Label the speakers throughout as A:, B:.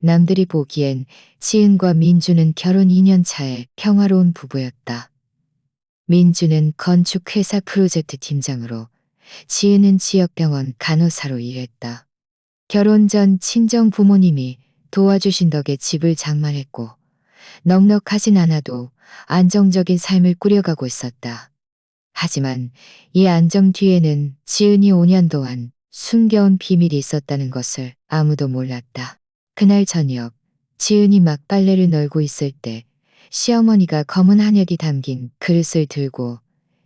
A: 남들이 보기엔 지은과 민주는 결혼 2년 차에 평화로운 부부였다. 민주는 건축회사 프로젝트 팀장으로, 지은은 지역병원 간호사로 일했다. 결혼 전 친정 부모님이 도와주신 덕에 집을 장만했고 넉넉하진 않아도 안정적인 삶을 꾸려가고 있었다. 하지만 이 안정 뒤에는 지은이 5년 동안 숨겨온 비밀이 있었다는 것을 아무도 몰랐다. 그날 저녁 지은이 막 빨래를 널고 있을 때 시어머니가 검은 한약이 담긴 그릇을 들고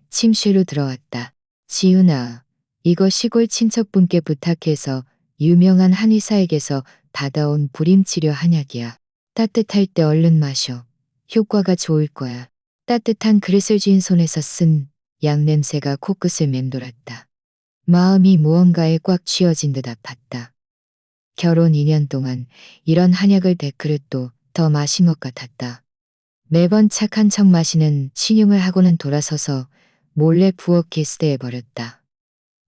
A: 침실로 들어왔다. 지은아, 이거 시골 친척분께 부탁해서 유명한 한의사에게서 받아온 불임치료 한약이야. 따뜻할 때 얼른 마셔. 효과가 좋을 거야. 따뜻한 그릇을 쥔 손에서 쓴 약 냄새가 코끝을 맴돌았다. 마음이 무언가에 꽉 쥐어진 듯 아팠다. 결혼 2년 동안 이런 한약을 100그릇도 더 마신 것 같았다. 매번 착한 척 마시는 신용을 하고는 돌아서서 몰래 부엌 게스트에 버렸다.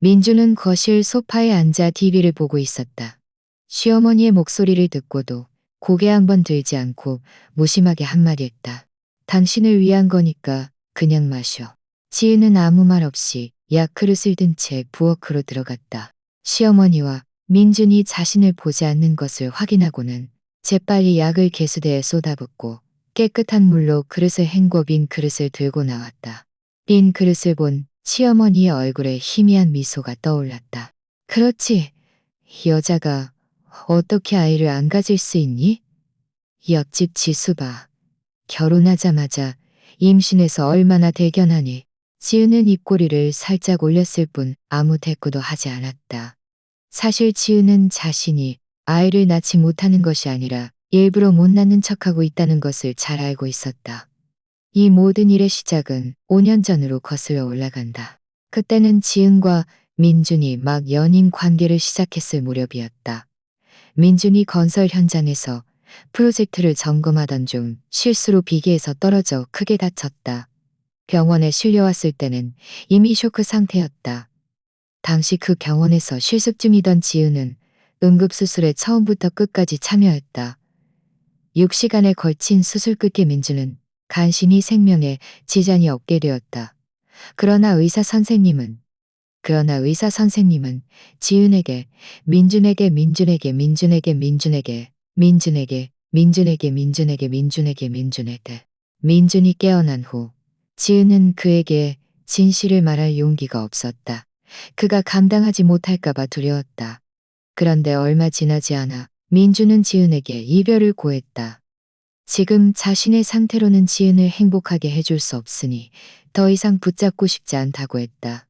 A: 민주는 거실 소파에 앉아 TV를 보고 있었다. 시어머니의 목소리를 듣고도 고개 한번 들지 않고 무심하게 한마디 했다. 당신을 위한 거니까 그냥 마셔. 지은은 아무 말 없이 약 그릇을 든 채 부엌으로 들어갔다. 시어머니와 민준이 자신을 보지 않는 것을 확인하고는 재빨리 약을 개수대에 쏟아붓고 깨끗한 물로 그릇을 헹궈 빈 그릇을 들고 나왔다. 빈 그릇을 본 시어머니의 얼굴에 희미한 미소가 떠올랐다. 그렇지. 여자가 어떻게 아이를 안 가질 수 있니? 옆집 지수봐. 결혼하자마자 임신해서 얼마나 대견하니. 지은은 입꼬리를 살짝 올렸을 뿐 아무 대꾸도 하지 않았다. 사실 지은은 자신이 아이를 낳지 못하는 것이 아니라 일부러 못 낳는 척하고 있다는 것을 잘 알고 있었다. 이 모든 일의 시작은 5년 전으로 거슬러 올라간다. 그때는 지은과 민준이 막 연인 관계를 시작했을 무렵이었다. 민준이 건설 현장에서 프로젝트를 점검하던 중 실수로 비계에서 떨어져 크게 다쳤다. 병원에 실려왔을 때는 이미 쇼크 상태였다. 당시 그 병원에서 실습 중이던 지은은 응급수술에 처음부터 끝까지 참여했다. 6시간에 걸친 수술 끝에 민준은 간신히 생명에 지장이 없게 되었다. 그러나 의사 선생님은 지은에게, 민준에게, 민준에게, 민준에게, 민준에게, 민준에게, 민준에게, 민준에게, 민준에게, 민준에게. 민준이 깨어난 후 지은은 그에게 진실을 말할 용기가 없었다. 그가 감당하지 못할까봐 두려웠다. 그런데 얼마 지나지 않아 민준은 지은에게 이별을 고했다. 지금 자신의 상태로는 지은을 행복하게 해줄 수 없으니 더 이상 붙잡고 싶지 않다고 했다.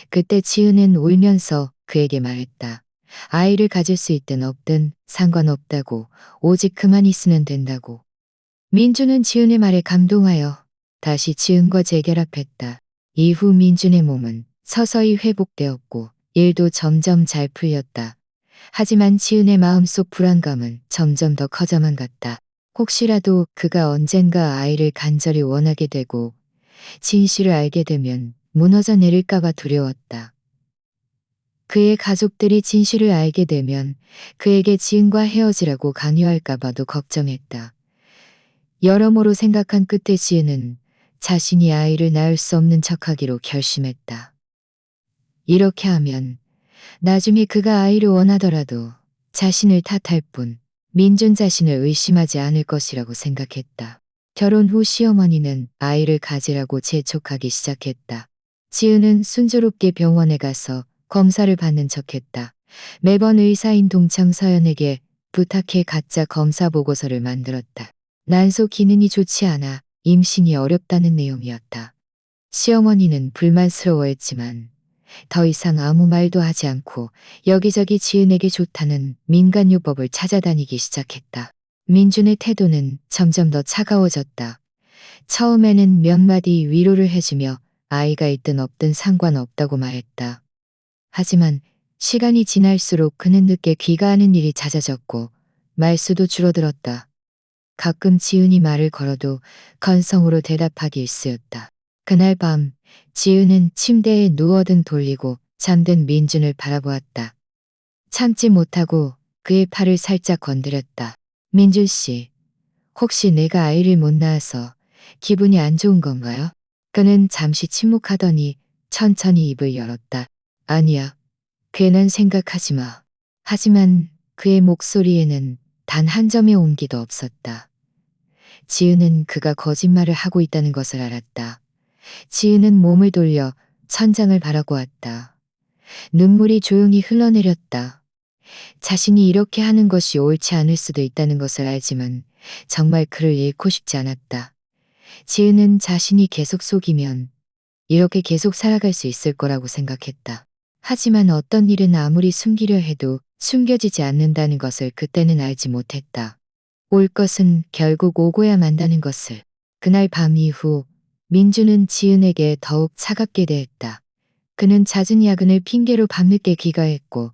A: 그때 지은은 울면서 그에게 말했다. 아이를 가질 수 있든 없든 상관없다고, 오직 그만 있으면 된다고. 민준은 지은의 말에 감동하여 다시 지은과 재결합했다. 이후 민준의 몸은 서서히 회복되었고 일도 점점 잘 풀렸다. 하지만 지은의 마음속 불안감은 점점 더 커져만 갔다. 혹시라도 그가 언젠가 아이를 간절히 원하게 되고 진실을 알게 되면 무너져 내릴까봐 두려웠다. 그의 가족들이 진실을 알게 되면 그에게 지은과 헤어지라고 강요할까봐도 걱정했다. 여러모로 생각한 끝에 지은은 자신이 아이를 낳을 수 없는 척하기로 결심했다. 이렇게 하면 나중에 그가 아이를 원하더라도 자신을 탓할 뿐 민준 자신을 의심하지 않을 것이라고 생각했다. 결혼 후 시어머니는 아이를 가지라고 재촉하기 시작했다. 지은은 순조롭게 병원에 가서 검사를 받는 척했다. 매번 의사인 동창 서연에게 부탁해 가짜 검사 보고서를 만들었다. 난소 기능이 좋지 않아 임신이 어렵다는 내용이었다. 시어머니는 불만스러워했지만 더 이상 아무 말도 하지 않고 여기저기 지은에게 좋다는 민간요법을 찾아다니기 시작했다. 민준의 태도는 점점 더 차가워졌다. 처음에는 몇 마디 위로를 해주며 아이가 있든 없든 상관없다고 말했다. 하지만 시간이 지날수록 그는 늦게 귀가하는 일이 잦아졌고 말수도 줄어들었다. 가끔 지은이 말을 걸어도 건성으로 대답하기 일쑤였다. 그날 밤 지은은 침대에 누워 등 돌리고 잠든 민준을 바라보았다. 참지 못하고 그의 팔을 살짝 건드렸다. 민준 씨, 혹시 내가 아이를 못 낳아서 기분이 안 좋은 건가요? 그는 잠시 침묵하더니 천천히 입을 열었다. 아니야. 괜한 생각하지 마. 하지만 그의 목소리에는 단 한 점의 온기도 없었다. 지은은 그가 거짓말을 하고 있다는 것을 알았다. 지은은 몸을 돌려 천장을 바라보았다. 눈물이 조용히 흘러내렸다. 자신이 이렇게 하는 것이 옳지 않을 수도 있다는 것을 알지만 정말 그를 잃고 싶지 않았다. 지은은 자신이 계속 속이면 이렇게 계속 살아갈 수 있을 거라고 생각했다. 하지만 어떤 일은 아무리 숨기려 해도 숨겨지지 않는다는 것을 그때는 알지 못했다. 올 것은 결국 오고야 만다는 것을. 그날 밤 이후 민주는 지은에게 더욱 차갑게 대했다. 그는 잦은 야근을 핑계로 밤늦게 귀가했고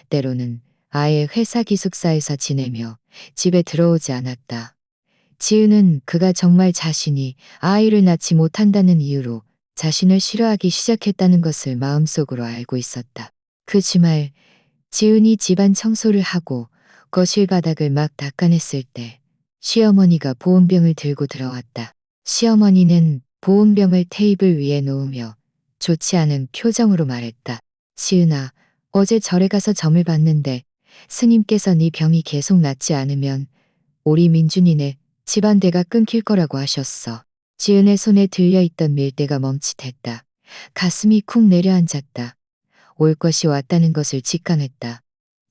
A: 때로는 아예 회사 기숙사에서 지내며 집에 들어오지 않았다. 지은은 그가 정말 자신이 아이를 낳지 못한다는 이유로 자신을 싫어하기 시작했다는 것을 마음속으로 알고 있었다. 그 주말 지은이 집안 청소를 하고 거실 바닥을 막 닦아냈을 때 시어머니가 보온병을 들고 들어왔다. 시어머니는 보온병을 테이블 위에 놓으며 좋지 않은 표정으로 말했다. 지은아, 어제 절에 가서 점을 봤는데 스님께서 네 병이 계속 낫지 않으면 우리 민준이네 집안대가 끊길 거라고 하셨어. 지은의 손에 들려있던 밀대가 멈칫했다. 가슴이 쿵 내려앉았다. 올 것이 왔다는 것을 직감했다.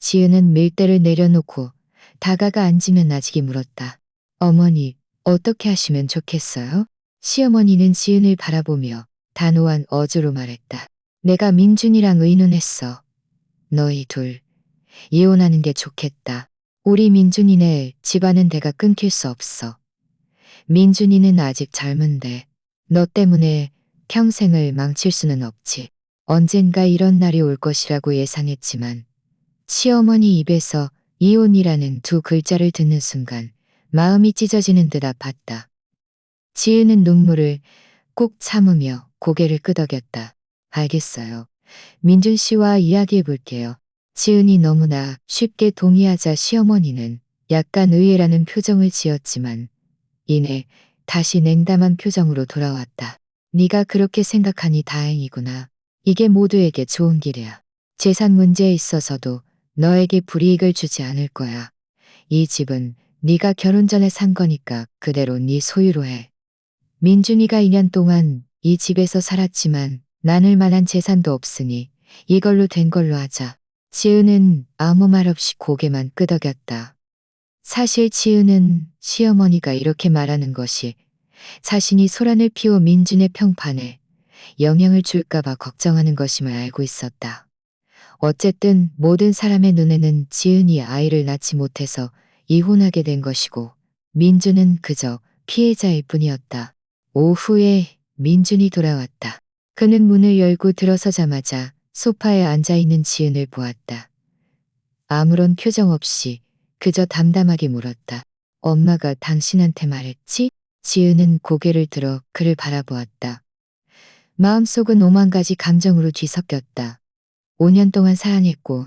A: 지은은 밀대를 내려놓고 다가가 앉으면 나직이 물었다. 어머니, 어떻게 하시면 좋겠어요? 시어머니는 지은을 바라보며 단호한 어조로 말했다. 내가 민준이랑 의논했어. 너희 둘 이혼하는 게 좋겠다. 우리 민준이네 집안은 대가 끊길 수 없어. 민준이는 아직 젊은데 너 때문에 평생을 망칠 수는 없지. 언젠가 이런 날이 올 것이라고 예상했지만 시어머니 입에서 이혼이라는 두 글자를 듣는 순간 마음이 찢어지는 듯 아팠다. 지은은 눈물을 꼭 참으며 고개를 끄덕였다. 알겠어요. 민준 씨와 이야기해 볼게요. 지은이 너무나 쉽게 동의하자 시어머니는 약간 의외라는 표정을 지었지만 이내 다시 냉담한 표정으로 돌아왔다. 네가 그렇게 생각하니 다행이구나. 이게 모두에게 좋은 길이야. 재산 문제에 있어서도 너에게 불이익을 주지 않을 거야. 이 집은 네가 결혼 전에 산 거니까 그대로 네 소유로 해. 민준이가 2년 동안 이 집에서 살았지만 나눌 만한 재산도 없으니 이걸로 된 걸로 하자. 지은은 아무 말 없이 고개만 끄덕였다. 사실 지은은 시어머니가 이렇게 말하는 것이 자신이 소란을 피워 민준의 평판에 영향을 줄까봐 걱정하는 것임을 알고 있었다. 어쨌든 모든 사람의 눈에는 지은이 아이를 낳지 못해서 이혼하게 된 것이고 민준은 그저 피해자일 뿐이었다. 오후에 민준이 돌아왔다. 그는 문을 열고 들어서자마자 소파에 앉아있는 지은을 보았다. 아무런 표정 없이 그저 담담하게 물었다. 엄마가 당신한테 말했지? 지은은 고개를 들어 그를 바라보았다. 마음속은 오만 가지 감정으로 뒤섞였다. 5년 동안 사랑했고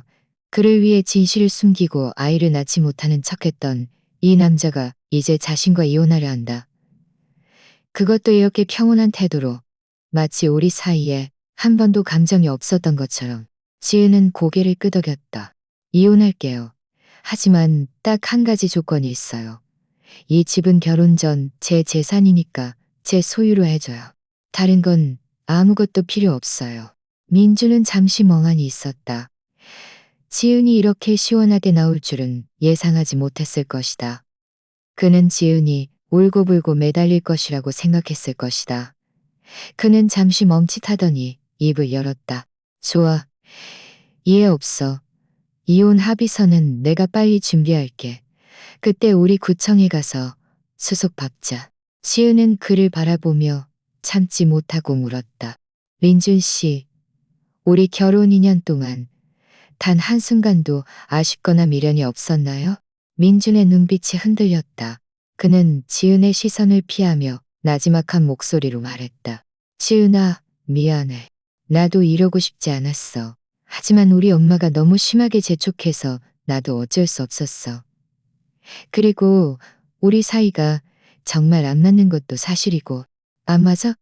A: 그를 위해 진실을 숨기고 아이를 낳지 못하는 척했던 이 남자가 이제 자신과 이혼하려 한다. 그것도 이렇게 평온한 태도로 마치 우리 사이에 한 번도 감정이 없었던 것처럼. 지은은 고개를 끄덕였다. 이혼할게요. 하지만 딱 한 가지 조건이 있어요. 이 집은 결혼 전 제 재산이니까 제 소유로 해줘요. 다른 건 아무것도 필요 없어요. 민주는 잠시 멍하니 있었다. 지은이 이렇게 시원하게 나올 줄은 예상하지 못했을 것이다. 그는 지은이 울고불고 매달릴 것이라고 생각했을 것이다. 그는 잠시 멈칫하더니 입을 열었다. 좋아. 이해 없어. 이혼 합의서는 내가 빨리 준비할게. 그때 우리 구청에 가서 수속 밟자. 지은은 그를 바라보며 참지 못하고 물었다. 민준 씨, 우리 결혼 2년 동안 단 한순간도 아쉽거나 미련이 없었나요? 민준의 눈빛이 흔들렸다. 그는 지은의 시선을 피하며 나지막한 목소리로 말했다. 지은아, 미안해. 나도 이러고 싶지 않았어. 하지만 우리 엄마가 너무 심하게 재촉해서 나도 어쩔 수 없었어. 그리고 우리 사이가 정말 안 맞는 것도 사실이고. 안 맞아?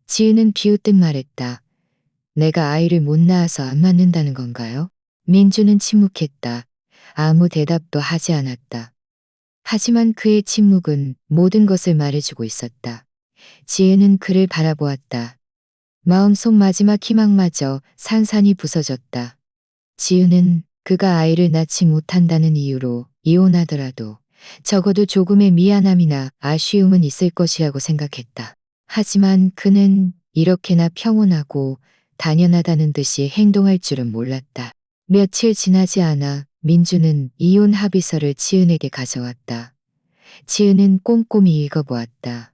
A: 지은은 비웃듯 말했다. 내가 아이를 못 낳아서 안 맞는다는 건가요? 민주는 침묵했다. 아무 대답도 하지 않았다. 하지만 그의 침묵은 모든 것을 말해주고 있었다. 지은은 그를 바라보았다. 마음속 마지막 희망마저 산산이 부서졌다. 지은은 그가 아이를 낳지 못한다는 이유로 이혼하더라도 적어도 조금의 미안함이나 아쉬움은 있을 것이라고 생각했다. 하지만 그는 이렇게나 평온하고 당연하다는 듯이 행동할 줄은 몰랐다. 며칠 지나지 않아 민주는 이혼 합의서를 지은에게 가져왔다. 지은은 꼼꼼히 읽어보았다.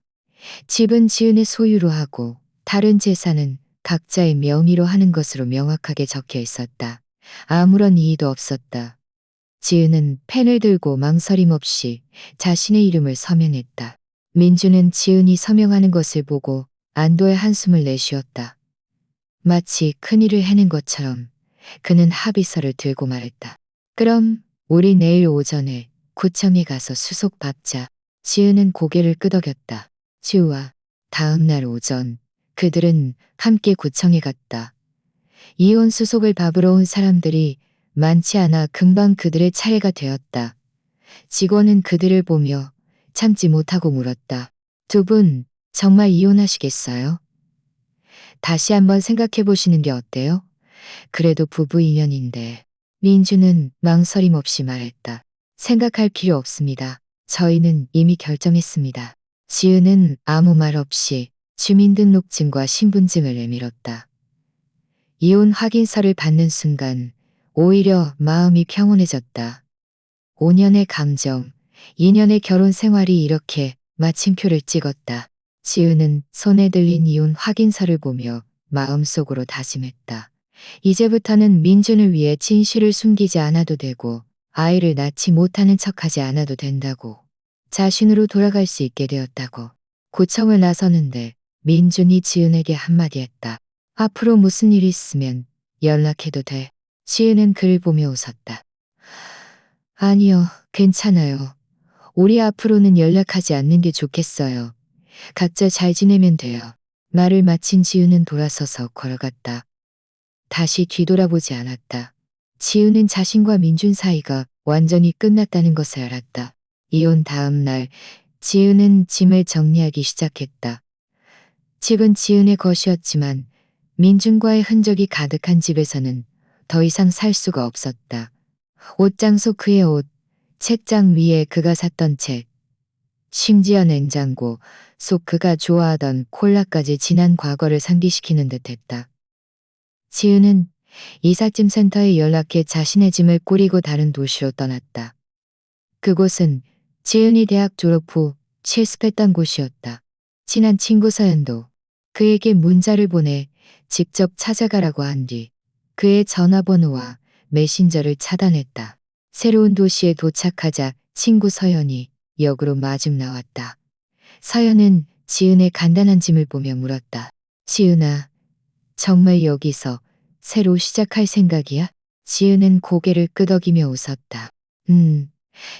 A: 집은 지은의 소유로 하고 다른 재산은 각자의 명의로 하는 것으로 명확하게 적혀 있었다. 아무런 이의도 없었다. 지은은 펜을 들고 망설임 없이 자신의 이름을 서명했다. 민주는 지은이 서명하는 것을 보고 안도의 한숨을 내쉬었다. 마치 큰일을 해낸 것처럼 그는 합의서를 들고 말했다. 그럼 우리 내일 오전에 구청에 가서 수속 받자. 지은은 고개를 끄덕였다. 지우와 다음 날 오전 그들은 함께 구청에 갔다. 이혼 수속을 받으러 온 사람들이 많지 않아 금방 그들의 차례가 되었다. 직원은 그들을 보며 참지 못하고 물었다. 두 분 정말 이혼하시겠어요? 다시 한번 생각해 보시는 게 어때요? 그래도 부부 인연인데. 민주는 망설임 없이 말했다. 생각할 필요 없습니다. 저희는 이미 결정했습니다. 지은은 아무 말 없이 주민등록증과 신분증을 내밀었다. 이혼 확인서를 받는 순간 오히려 마음이 평온해졌다. 5년의 감정, 2년의 결혼 생활이 이렇게 마침표를 찍었다. 지은은 손에 들린 이혼 확인서를 보며 마음속으로 다짐했다. 이제부터는 민준을 위해 진실을 숨기지 않아도 되고 아이를 낳지 못하는 척하지 않아도 된다고. 자신으로 돌아갈 수 있게 되었다고. 구청을 나서는데 민준이 지은에게 한마디 했다. 앞으로 무슨 일이 있으면 연락해도 돼. 지은은 그를 보며 웃었다. 아니요, 괜찮아요. 우리 앞으로는 연락하지 않는 게 좋겠어요. 각자 잘 지내면 돼요. 말을 마친 지은은 돌아서서 걸어갔다. 다시 뒤돌아보지 않았다. 지은은 자신과 민준 사이가 완전히 끝났다는 것을 알았다. 이혼 다음 날 지은은 짐을 정리하기 시작했다. 집은 지은의 것이었지만 민준과의 흔적이 가득한 집에서는 더 이상 살 수가 없었다. 옷장 속 그의 옷, 책장 위에 그가 샀던 책, 심지어 냉장고 속 그가 좋아하던 콜라까지 지난 과거를 상기시키는 듯했다. 지은은 이삿짐 센터에 연락해 자신의 짐을 꾸리고 다른 도시로 떠났다. 그곳은 지은이 대학 졸업 후 실습했던 곳이었다. 친한 친구 서연도 그에게 문자를 보내 직접 찾아가라고 한 뒤 그의 전화번호와 메신저를 차단했다. 새로운 도시에 도착하자 친구 서연이 역으로 마중 나왔다. 서연은 지은의 간단한 짐을 보며 물었다. 지은아, 정말 여기서 새로 시작할 생각이야? 지은은 고개를 끄덕이며 웃었다.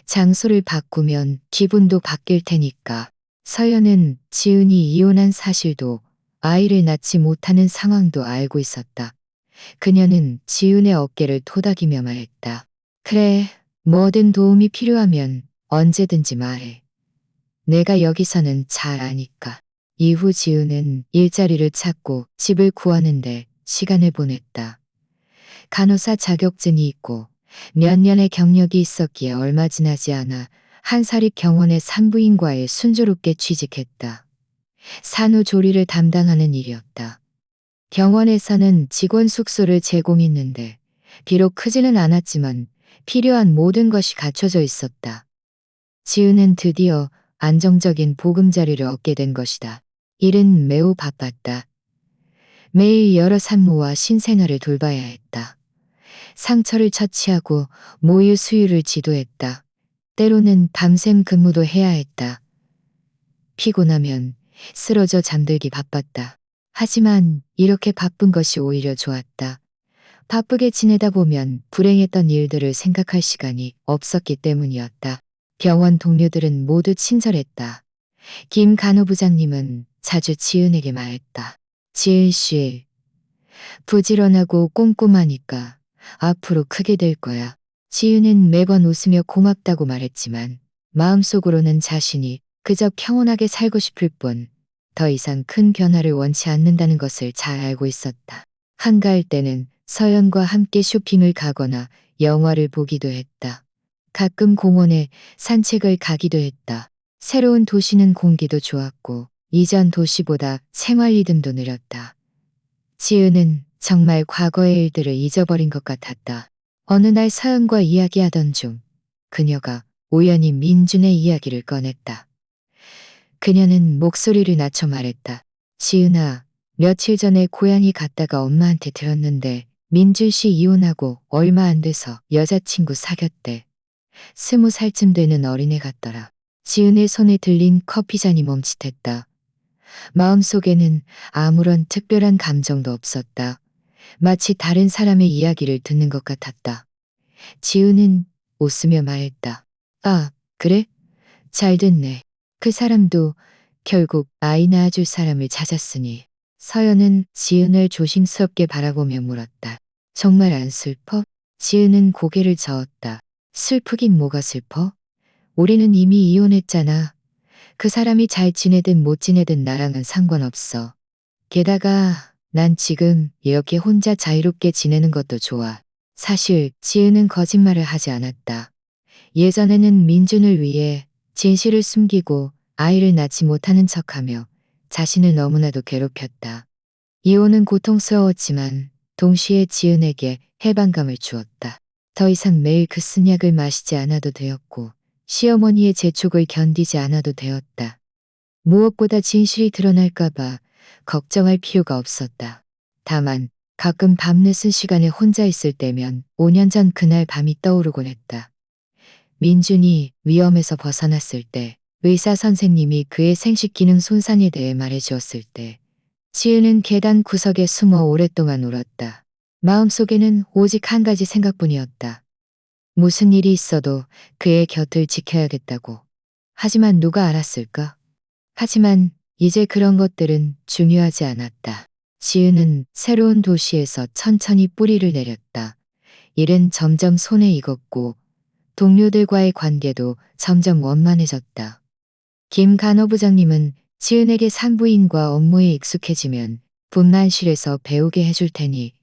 A: 장소를 바꾸면 기분도 바뀔 테니까. 서연은 지은이 이혼한 사실도 아이를 낳지 못하는 상황도 알고 있었다. 그녀는 지은의 어깨를 토닥이며 말했다. 그래, 뭐든 도움이 필요하면 언제든지 말해. 내가 여기서는 잘 아니까. 이후 지은은 일자리를 찾고 집을 구하는데 시간을 보냈다. 간호사 자격증이 있고 몇 년의 경력이 있었기에 얼마 지나지 않아 한사립병원의 산부인과에 순조롭게 취직했다. 산후조리를 담당하는 일이었다. 병원에서는 직원 숙소를 제공했는데 비록 크지는 않았지만 필요한 모든 것이 갖춰져 있었다. 지은은 드디어 안정적인 보금자리를 얻게 된 것이다. 일은 매우 바빴다. 매일 여러 산모와 신생아를 돌봐야 했다. 상처를 처치하고 모유 수유를 지도했다. 때로는 밤샘 근무도 해야 했다. 피곤하면 쓰러져 잠들기 바빴다. 하지만 이렇게 바쁜 것이 오히려 좋았다. 바쁘게 지내다 보면 불행했던 일들을 생각할 시간이 없었기 때문이었다. 병원 동료들은 모두 친절했다. 김 간호부장님은 자주 지은에게 말했다. 지은 씨, 부지런하고 꼼꼼하니까 앞으로 크게 될 거야. 지은은 매번 웃으며 고맙다고 말했지만 마음속으로는 자신이 그저 평온하게 살고 싶을 뿐 더 이상 큰 변화를 원치 않는다는 것을 잘 알고 있었다. 한가할 때는 서연과 함께 쇼핑을 가거나 영화를 보기도 했다. 가끔 공원에 산책을 가기도 했다. 새로운 도시는 공기도 좋았고 이전 도시보다 생활 리듬도 느렸다. 지은은 정말 과거의 일들을 잊어버린 것 같았다. 어느 날 서연과 이야기하던 중 그녀가 우연히 민준의 이야기를 꺼냈다. 그녀는 목소리를 낮춰 말했다. 지은아, 며칠 전에 고향에 갔다가 엄마한테 들었는데 민준 씨 이혼하고 얼마 안 돼서 여자친구 사귀었대. 20살쯤 되는 어린애 같더라. 지은의 손에 들린 커피잔이 멈칫했다. 마음속에는 아무런 특별한 감정도 없었다. 마치 다른 사람의 이야기를 듣는 것 같았다. 지은은 웃으며 말했다. 아, 그래? 잘 됐네. 그 사람도 결국 아이 낳아줄 사람을 찾았으니. 서연은 지은을 조심스럽게 바라보며 물었다. 정말 안 슬퍼? 지은은 고개를 저었다. 슬프긴 뭐가 슬퍼? 우리는 이미 이혼했잖아. 그 사람이 잘 지내든 못 지내든 나랑은 상관없어. 게다가 난 지금 이렇게 혼자 자유롭게 지내는 것도 좋아. 사실 지은은 거짓말을 하지 않았다. 예전에는 민준을 위해 진실을 숨기고 아이를 낳지 못하는 척하며 자신을 너무나도 괴롭혔다. 이혼은 고통스러웠지만 동시에 지은에게 해방감을 주었다. 더 이상 매일 그 쓴 약을 마시지 않아도 되었고 시어머니의 재촉을 견디지 않아도 되었다. 무엇보다 진실이 드러날까봐 걱정할 필요가 없었다. 다만 가끔 밤늦은 시간에 혼자 있을 때면 5년 전 그날 밤이 떠오르곤 했다. 민준이 위험에서 벗어났을 때 의사 선생님이 그의 생식 기능 손상에 대해 말해주었을 때 지은은 계단 구석에 숨어 오랫동안 울었다. 마음속에는 오직 한 가지 생각뿐이었다. 무슨 일이 있어도 그의 곁을 지켜야겠다고. 하지만 누가 알았을까? 하지만 이제 그런 것들은 중요하지 않았다. 지은은 새로운 도시에서 천천히 뿌리를 내렸다. 일은 점점 손에 익었고 동료들과의 관계도 점점 원만해졌다. 김 간호부장님은 지은에게 산부인과 업무에 익숙해지면 분만실에서 배우게 해줄 테니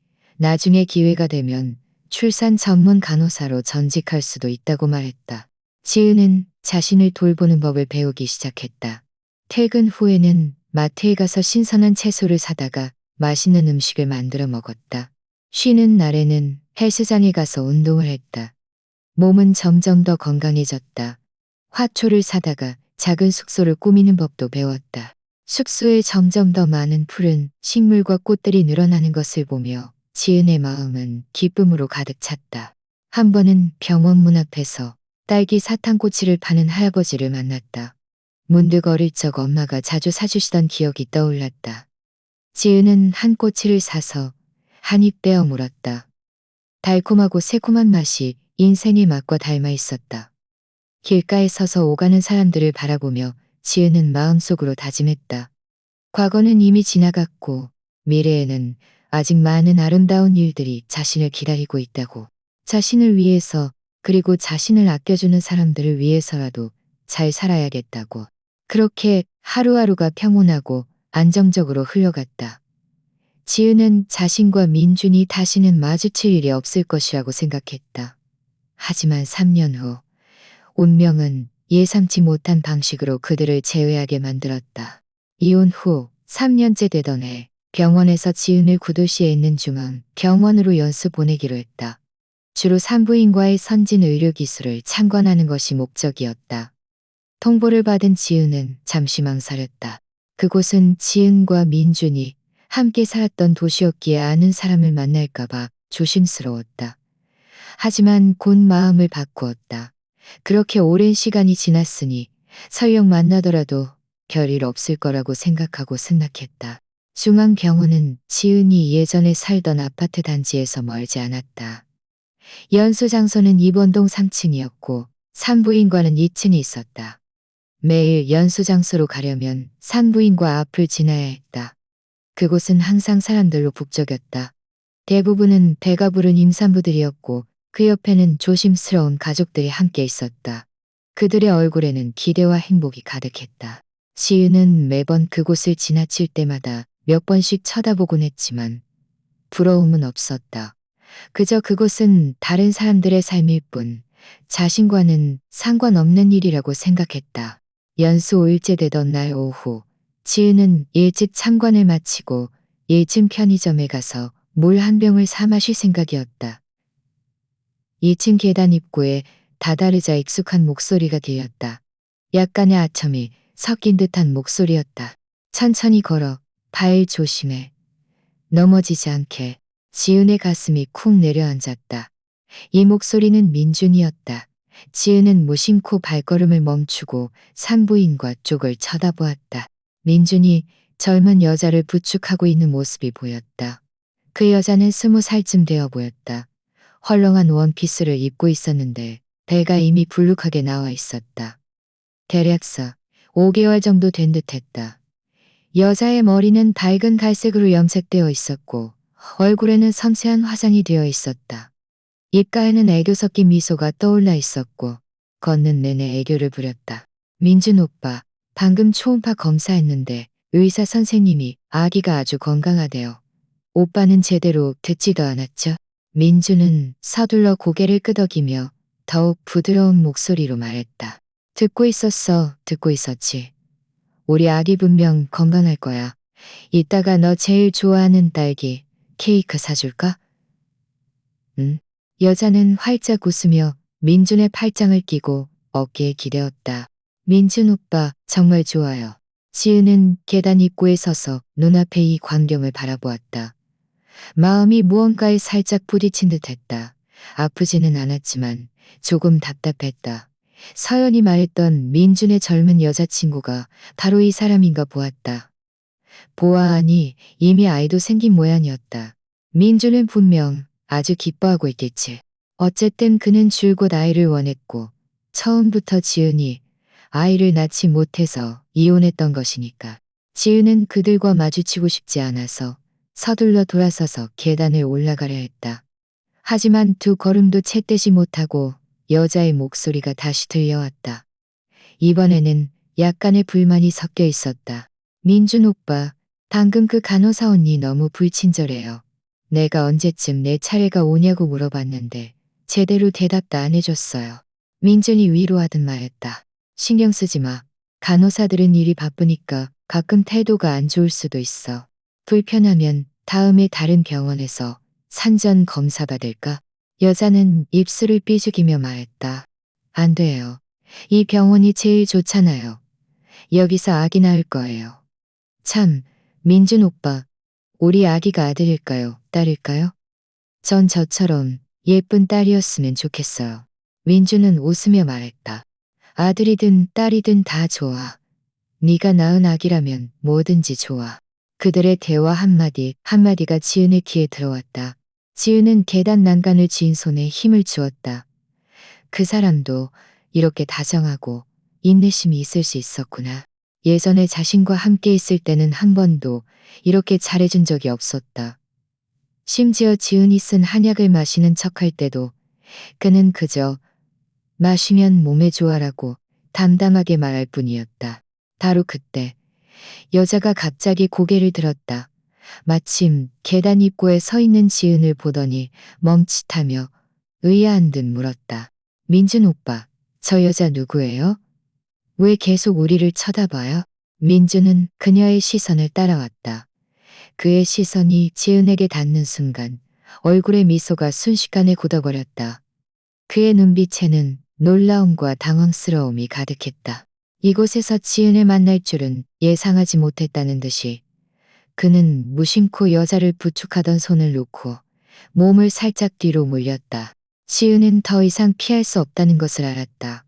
A: 나중에 기회가 되면 출산 전문 간호사로 전직할 수도 있다고 말했다. 지은은 자신을 돌보는 법을 배우기 시작했다. 퇴근 후에는 마트에 가서 신선한 채소를 사다가 맛있는 음식을 만들어 먹었다. 쉬는 날에는 헬스장에 가서 운동을 했다. 몸은 점점 더 건강해졌다. 화초를 사다가 작은 숙소를 꾸미는 법도 배웠다. 숙소에 점점 더 많은 푸른 식물과 꽃들이 늘어나는 것을 보며 지은의 마음은 기쁨으로 가득 찼다. 한 번은 병원 문 앞에서 딸기 사탕꼬치를 파는 할아버지를 만났다. 문득 어릴 적 엄마가 자주 사주시던 기억이 떠올랐다. 지은은 한 꼬치를 사서 한 입 떼어 물었다. 달콤하고 새콤한 맛이 인생의 맛과 닮아 있었다. 길가에 서서 오가는 사람들을 바라보며 지은은 마음속으로 다짐했다. 과거는 이미 지나갔고 미래에는 아직 많은 아름다운 일들이 자신을 기다리고 있다고. 자신을 위해서 그리고 자신을 아껴주는 사람들을 위해서라도 잘 살아야겠다고. 그렇게 하루하루가 평온하고 안정적으로 흘러갔다. 지은은 자신과 민준이 다시는 마주칠 일이 없을 것이라고 생각했다. 하지만 3년 후 운명은 예상치 못한 방식으로 그들을 재회하게 만들었다. 이혼 후 3년째 되던 해 병원에서 지은을 구도시에 있는 중앙 병원으로 연수 보내기로 했다. 주로 산부인과의 선진 의료 기술을 참관하는 것이 목적이었다. 통보를 받은 지은은 잠시 망설였다. 그곳은 지은과 민준이 함께 살았던 도시였기에 아는 사람을 만날까봐 조심스러웠다. 하지만 곧 마음을 바꾸었다. 그렇게 오랜 시간이 지났으니 설령 만나더라도 별일 없을 거라고 생각하고 승낙했다. 중앙병원은 지은이 예전에 살던 아파트 단지에서 멀지 않았다. 연수 장소는 입원동 3층이었고 산부인과는 2층에 있었다. 매일 연수장소로 가려면 산부인과 앞을 지나야 했다. 그곳은 항상 사람들로 북적였다. 대부분은 배가 부른 임산부들이었고 그 옆에는 조심스러운 가족들이 함께 있었다. 그들의 얼굴에는 기대와 행복이 가득했다. 지은은 매번 그곳을 지나칠 때마다 몇 번씩 쳐다보곤 했지만 부러움은 없었다. 그저 그곳은 다른 사람들의 삶일 뿐 자신과는 상관없는 일이라고 생각했다. 연수 5일째 되던 날 오후 지은은 일찍 참관을 마치고 1층 편의점에 가서 물 한 병을 사 마실 생각이었다. 2층 계단 입구에 다다르자 익숙한 목소리가 들렸다. 약간의 아첨이 섞인 듯한 목소리였다. 천천히 걸어, 발 조심해. 넘어지지 않게. 지은의 가슴이 쿵 내려앉았다. 이 목소리는 민준이었다. 지은은 무심코 발걸음을 멈추고 산부인과 쪽을 쳐다보았다. 민준이 젊은 여자를 부축하고 있는 모습이 보였다. 그 여자는 20살쯤 되어 보였다. 헐렁한 원피스를 입고 있었는데 배가 이미 불룩하게 나와 있었다. 대략 5개월 정도 된 듯했다. 여자의 머리는 밝은 갈색으로 염색되어 있었고 얼굴에는 섬세한 화장이 되어 있었다. 입가에는 애교 섞인 미소가 떠올라 있었고 걷는 내내 애교를 부렸다. 민준 오빠, 방금 초음파 검사했는데 의사 선생님이 아기가 아주 건강하대요. 오빠는 제대로 듣지도 않았죠? 민준은 서둘러 고개를 끄덕이며 더욱 부드러운 목소리로 말했다. 듣고 있었어, 듣고 있었지. 우리 아기 분명 건강할 거야. 이따가 너 제일 좋아하는 딸기 케이크 사줄까? 응? 여자는 활짝 웃으며 민준의 팔짱을 끼고 어깨에 기대었다. 민준 오빠 정말 좋아요. 지은은 계단 입구에 서서 눈앞의 이 광경을 바라보았다. 마음이 무언가에 살짝 부딪힌 듯했다. 아프지는 않았지만 조금 답답했다. 서연이 말했던 민준의 젊은 여자친구가 바로 이 사람인가 보았다. 보아하니 이미 아이도 생긴 모양이었다. 민준은 분명 아주 기뻐하고 있겠지. 어쨌든 그는 줄곧 아이를 원했고 처음부터 지은이 아이를 낳지 못해서 이혼했던 것이니까. 지은은 그들과 마주치고 싶지 않아서 서둘러 돌아서서 계단을 올라가려 했다. 하지만 두 걸음도 채 떼지 못하고 여자의 목소리가 다시 들려왔다. 이번에는 약간의 불만이 섞여 있었다. 민준 오빠, 방금 그 간호사 언니 너무 불친절해요. 내가 언제쯤 내 차례가 오냐고 물어봤는데 제대로 대답도 안 해줬어요. 민준이 위로하듯 말했다. 신경 쓰지 마. 간호사들은 일이 바쁘니까 가끔 태도가 안 좋을 수도 있어. 불편하면 다음에 다른 병원에서 산전 검사 받을까? 여자는 입술을 삐죽이며 말했다. 안 돼요. 이 병원이 제일 좋잖아요. 여기서 아기 낳을 거예요. 참, 민준 오빠, 우리 아기가 아들일까요? 딸일까요? 전 저처럼 예쁜 딸이었으면 좋겠어요. 민준은 웃으며 말했다. 아들이든 딸이든 다 좋아. 네가 낳은 아기라면 뭐든지 좋아. 그들의 대화 한마디 한마디가 지은의 귀에 들어왔다. 지은은 계단 난간을 쥔 손에 힘을 주었다. 그 사람도 이렇게 다정하고 인내심이 있을 수 있었구나. 예전에 자신과 함께 있을 때는 한 번도 이렇게 잘해준 적이 없었다. 심지어 지은이 쓴 한약을 마시는 척할 때도 그는 그저 마시면 몸에 좋아라고 담담하게 말할 뿐이었다. 바로 그때 여자가 갑자기 고개를 들었다. 마침 계단 입구에 서 있는 지은을 보더니 멈칫하며 의아한 듯 물었다. 민준 오빠, 저 여자 누구예요? 왜 계속 우리를 쳐다봐요? 민준은 그녀의 시선을 따라왔다. 그의 시선이 지은에게 닿는 순간 얼굴의 미소가 순식간에 굳어버렸다. 그의 눈빛에는 놀라움과 당황스러움이 가득했다. 이곳에서 지은을 만날 줄은 예상하지 못했다는 듯이 그는 무심코 여자를 부축하던 손을 놓고 몸을 살짝 뒤로 물렸다. 지은은 더 이상 피할 수 없다는 것을 알았다.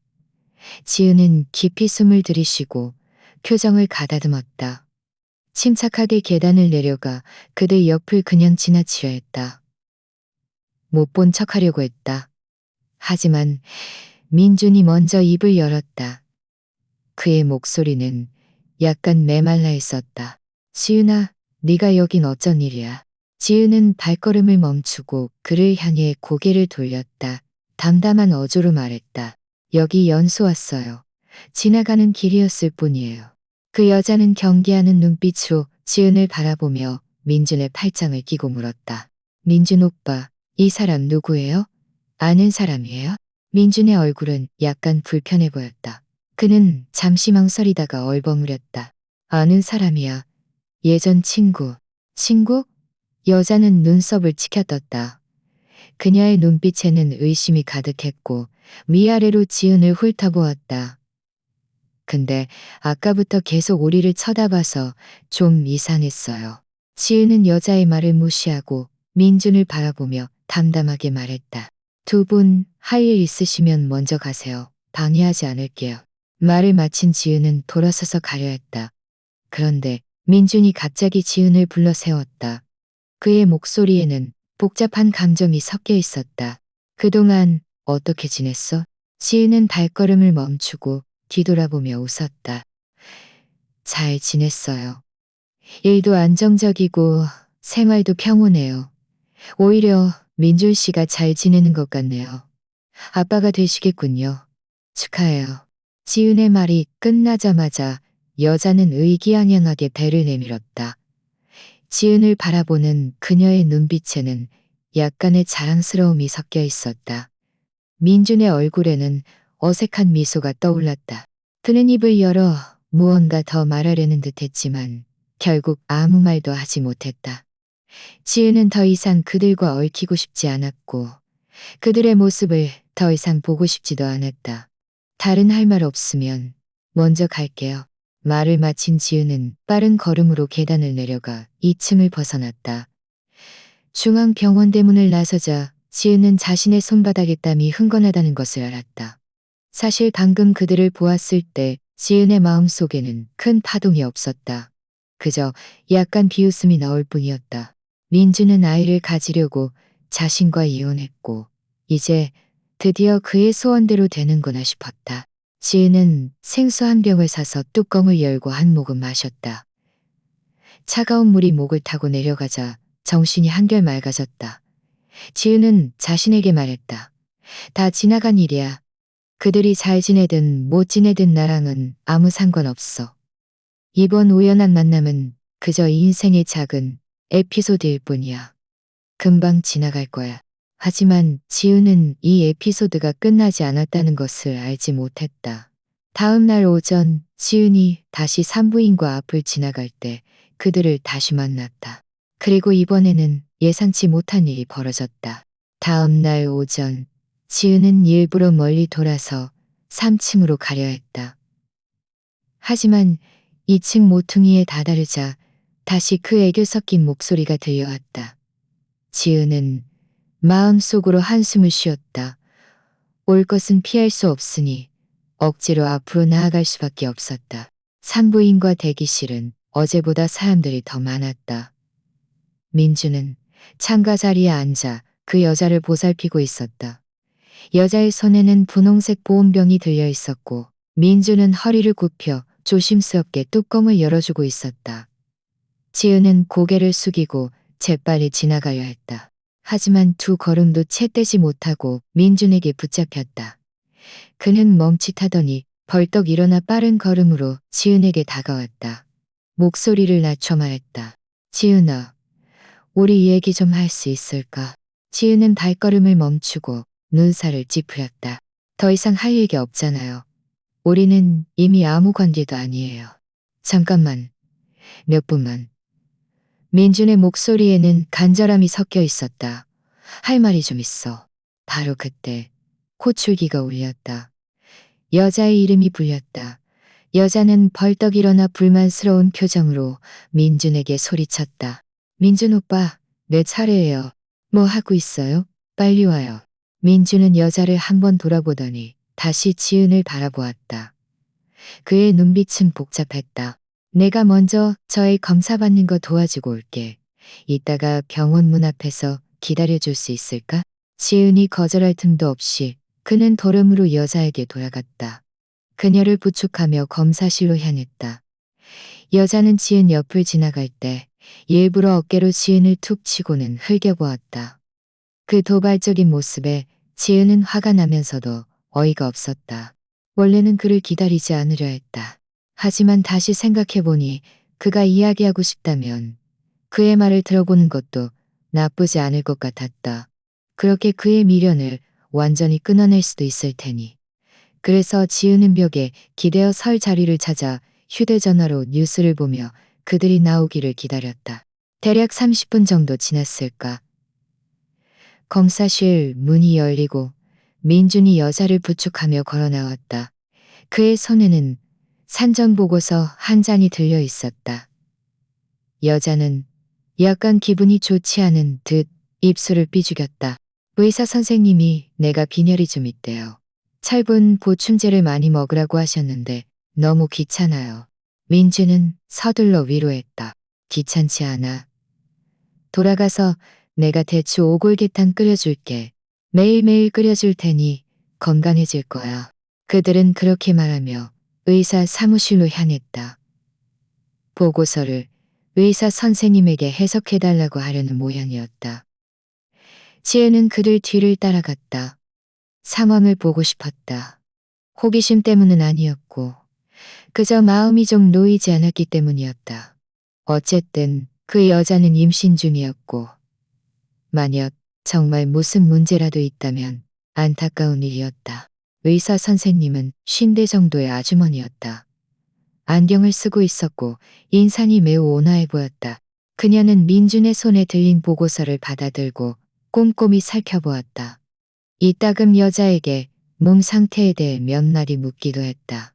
A: 지은은 깊이 숨을 들이쉬고 표정을 가다듬었다. 침착하게 계단을 내려가 그들 옆을 그냥 지나치려 했다. 못 본 척하려고 했다. 하지만 민준이 먼저 입을 열었다. 그의 목소리는 약간 메말라 있었다. 지은아, 네가 여긴 어쩐 일이야? 지은은 발걸음을 멈추고 그를 향해 고개를 돌렸다. 담담한 어조로 말했다. 여기 연수 왔어요. 지나가는 길이었을 뿐이에요. 그 여자는 경계하는 눈빛으로 지은을 바라보며 민준의 팔짱을 끼고 물었다. 민준 오빠, 이 사람 누구예요? 아는 사람이에요? 민준의 얼굴은 약간 불편해 보였다. 그는 잠시 망설이다가 얼버무렸다. 아는 사람이야. 예전 친구. 친구? 여자는 눈썹을 치켜떴다. 그녀의 눈빛에는 의심이 가득했고 위아래로 지은을 훑어보았다. 근데 아까부터 계속 우리를 쳐다봐서 좀 이상했어요. 지은은 여자의 말을 무시하고 민준을 바라보며 담담하게 말했다. 두 분 할 일 있으시면 먼저 가세요. 방해하지 않을게요. 말을 마친 지은은 돌아서서 가려 했다. 그런데 민준이 갑자기 지은을 불러 세웠다. 그의 목소리에는 복잡한 감정이 섞여 있었다. 그동안 어떻게 지냈어? 지은은 발걸음을 멈추고 뒤돌아보며 웃었다. 잘 지냈어요. 일도 안정적이고 생활도 평온해요. 오히려 민준 씨가 잘 지내는 것 같네요. 아빠가 되시겠군요. 축하해요. 지은의 말이 끝나자마자 여자는 의기양양하게 배를 내밀었다. 지은을 바라보는 그녀의 눈빛에는 약간의 자랑스러움이 섞여 있었다. 민준의 얼굴에는 어색한 미소가 떠올랐다. 그는 입을 열어 무언가 더 말하려는 듯했지만 결국 아무 말도 하지 못했다. 지은은 더 이상 그들과 얽히고 싶지 않았고 그들의 모습을 더 이상 보고 싶지도 않았다. 다른 할 말 없으면 먼저 갈게요. 말을 마친 지은은 빠른 걸음으로 계단을 내려가 2층을 벗어났다. 중앙병원 대문을 나서자 지은은 자신의 손바닥에 땀이 흥건하다는 것을 알았다. 사실 방금 그들을 보았을 때 지은의 마음속에는 큰 파동이 없었다. 그저 약간 비웃음이 나올 뿐이었다. 민주는 아이를 가지려고 자신과 이혼했고 이제 드디어 그의 소원대로 되는구나 싶었다. 지은은 생수 한 병을 사서 뚜껑을 열고 한 모금 마셨다. 차가운 물이 목을 타고 내려가자 정신이 한결 맑아졌다. 지은은 자신에게 말했다. 다 지나간 일이야. 그들이 잘 지내든 못 지내든 나랑은 아무 상관없어. 이번 우연한 만남은 그저 인생의 작은 에피소드일 뿐이야. 금방 지나갈 거야. 하지만 지은은 이 에피소드가 끝나지 않았다는 것을 알지 못했다. 다음 날 오전 지은이 다시 산부인과 앞을 지나갈 때 그들을 다시 만났다. 그리고 이번에는 예상치 못한 일이 벌어졌다. 다음 날 오전 지은은 일부러 멀리 돌아서 3층으로 가려 했다. 하지만 2층 모퉁이에 다다르자 다시 그 애교 섞인 목소리가 들려왔다. 지은은 마음속으로 한숨을 쉬었다. 올 것은 피할 수 없으니 억지로 앞으로 나아갈 수밖에 없었다. 산부인과 대기실은 어제보다 사람들이 더 많았다. 민주는 창가 자리에 앉아 그 여자를 보살피고 있었다. 여자의 손에는 분홍색 보온병이 들려 있었고 민주는 허리를 굽혀 조심스럽게 뚜껑을 열어주고 있었다. 지은은 고개를 숙이고 재빨리 지나가려 했다. 하지만 두 걸음도 채 떼지 못하고 민준에게 붙잡혔다. 그는 멈칫하더니 벌떡 일어나 빠른 걸음으로 지은에게 다가왔다. 목소리를 낮춰 말했다. 지은아, 우리 얘기 좀 할 수 있을까? 지은은 발걸음을 멈추고 눈살을 찌푸렸다. 더 이상 할 얘기 없잖아요. 우리는 이미 아무 관계도 아니에요. 잠깐만, 몇 분만. 민준의 목소리에는 간절함이 섞여 있었다. 할 말이 좀 있어. 바로 그때 호출기가 울렸다. 여자의 이름이 불렸다. 여자는 벌떡 일어나 불만스러운 표정으로 민준에게 소리쳤다. 민준 오빠, 내 차례예요. 뭐 하고 있어요? 빨리 와요. 민준은 여자를 한번 돌아보더니 다시 지은을 바라보았다. 그의 눈빛은 복잡했다. 내가 먼저 저의 검사받는 거 도와주고 올게. 이따가 병원 문 앞에서 기다려줄 수 있을까? 지은이 거절할 틈도 없이 그는 돌음으로 여자에게 돌아갔다. 그녀를 부축하며 검사실로 향했다. 여자는 지은 옆을 지나갈 때 일부러 어깨로 지은을 툭 치고는 흘겨보았다. 그 도발적인 모습에 지은은 화가 나면서도 어이가 없었다. 원래는 그를 기다리지 않으려 했다. 하지만 다시 생각해보니 그가 이야기하고 싶다면 그의 말을 들어보는 것도 나쁘지 않을 것 같았다. 그렇게 그의 미련을 완전히 끊어낼 수도 있을 테니. 그래서 지은은 벽에 기대어 설 자리를 찾아 휴대전화로 뉴스를 보며 그들이 나오기를 기다렸다. 대략 30분 정도 지났을까. 검사실 문이 열리고 민준이 여자를 부축하며 걸어 나왔다. 그의 손에는 산전보고서 한 잔이 들려 있었다. 여자는 약간 기분이 좋지 않은 듯 입술을 삐죽였다. 의사 선생님이 내가 빈혈이 좀 있대요. 철분 보충제를 많이 먹으라고 하셨는데 너무 귀찮아요. 민주는 서둘러 위로했다. 귀찮지 않아. 돌아가서 내가 대추 오골계탕 끓여줄게. 매일매일 끓여줄 테니 건강해질 거야. 그들은 그렇게 말하며 의사 사무실로 향했다. 보고서를 의사 선생님에게 해석해달라고 하려는 모양이었다. 지혜는 그들 뒤를 따라갔다. 상황을 보고 싶었다. 호기심 때문은 아니었고 그저 마음이 좀 놓이지 않았기 때문이었다. 어쨌든 그 여자는 임신 중이었고 만약 정말 무슨 문제라도 있다면 안타까운 일이었다. 의사 선생님은 50대 정도의 아주머니였다. 안경을 쓰고 있었고 인상이 매우 온화해 보였다. 그녀는 민준의 손에 들린 보고서를 받아들고 꼼꼼히 살펴보았다. 이따금 여자에게 몸 상태에 대해 몇 마디 묻기도 했다.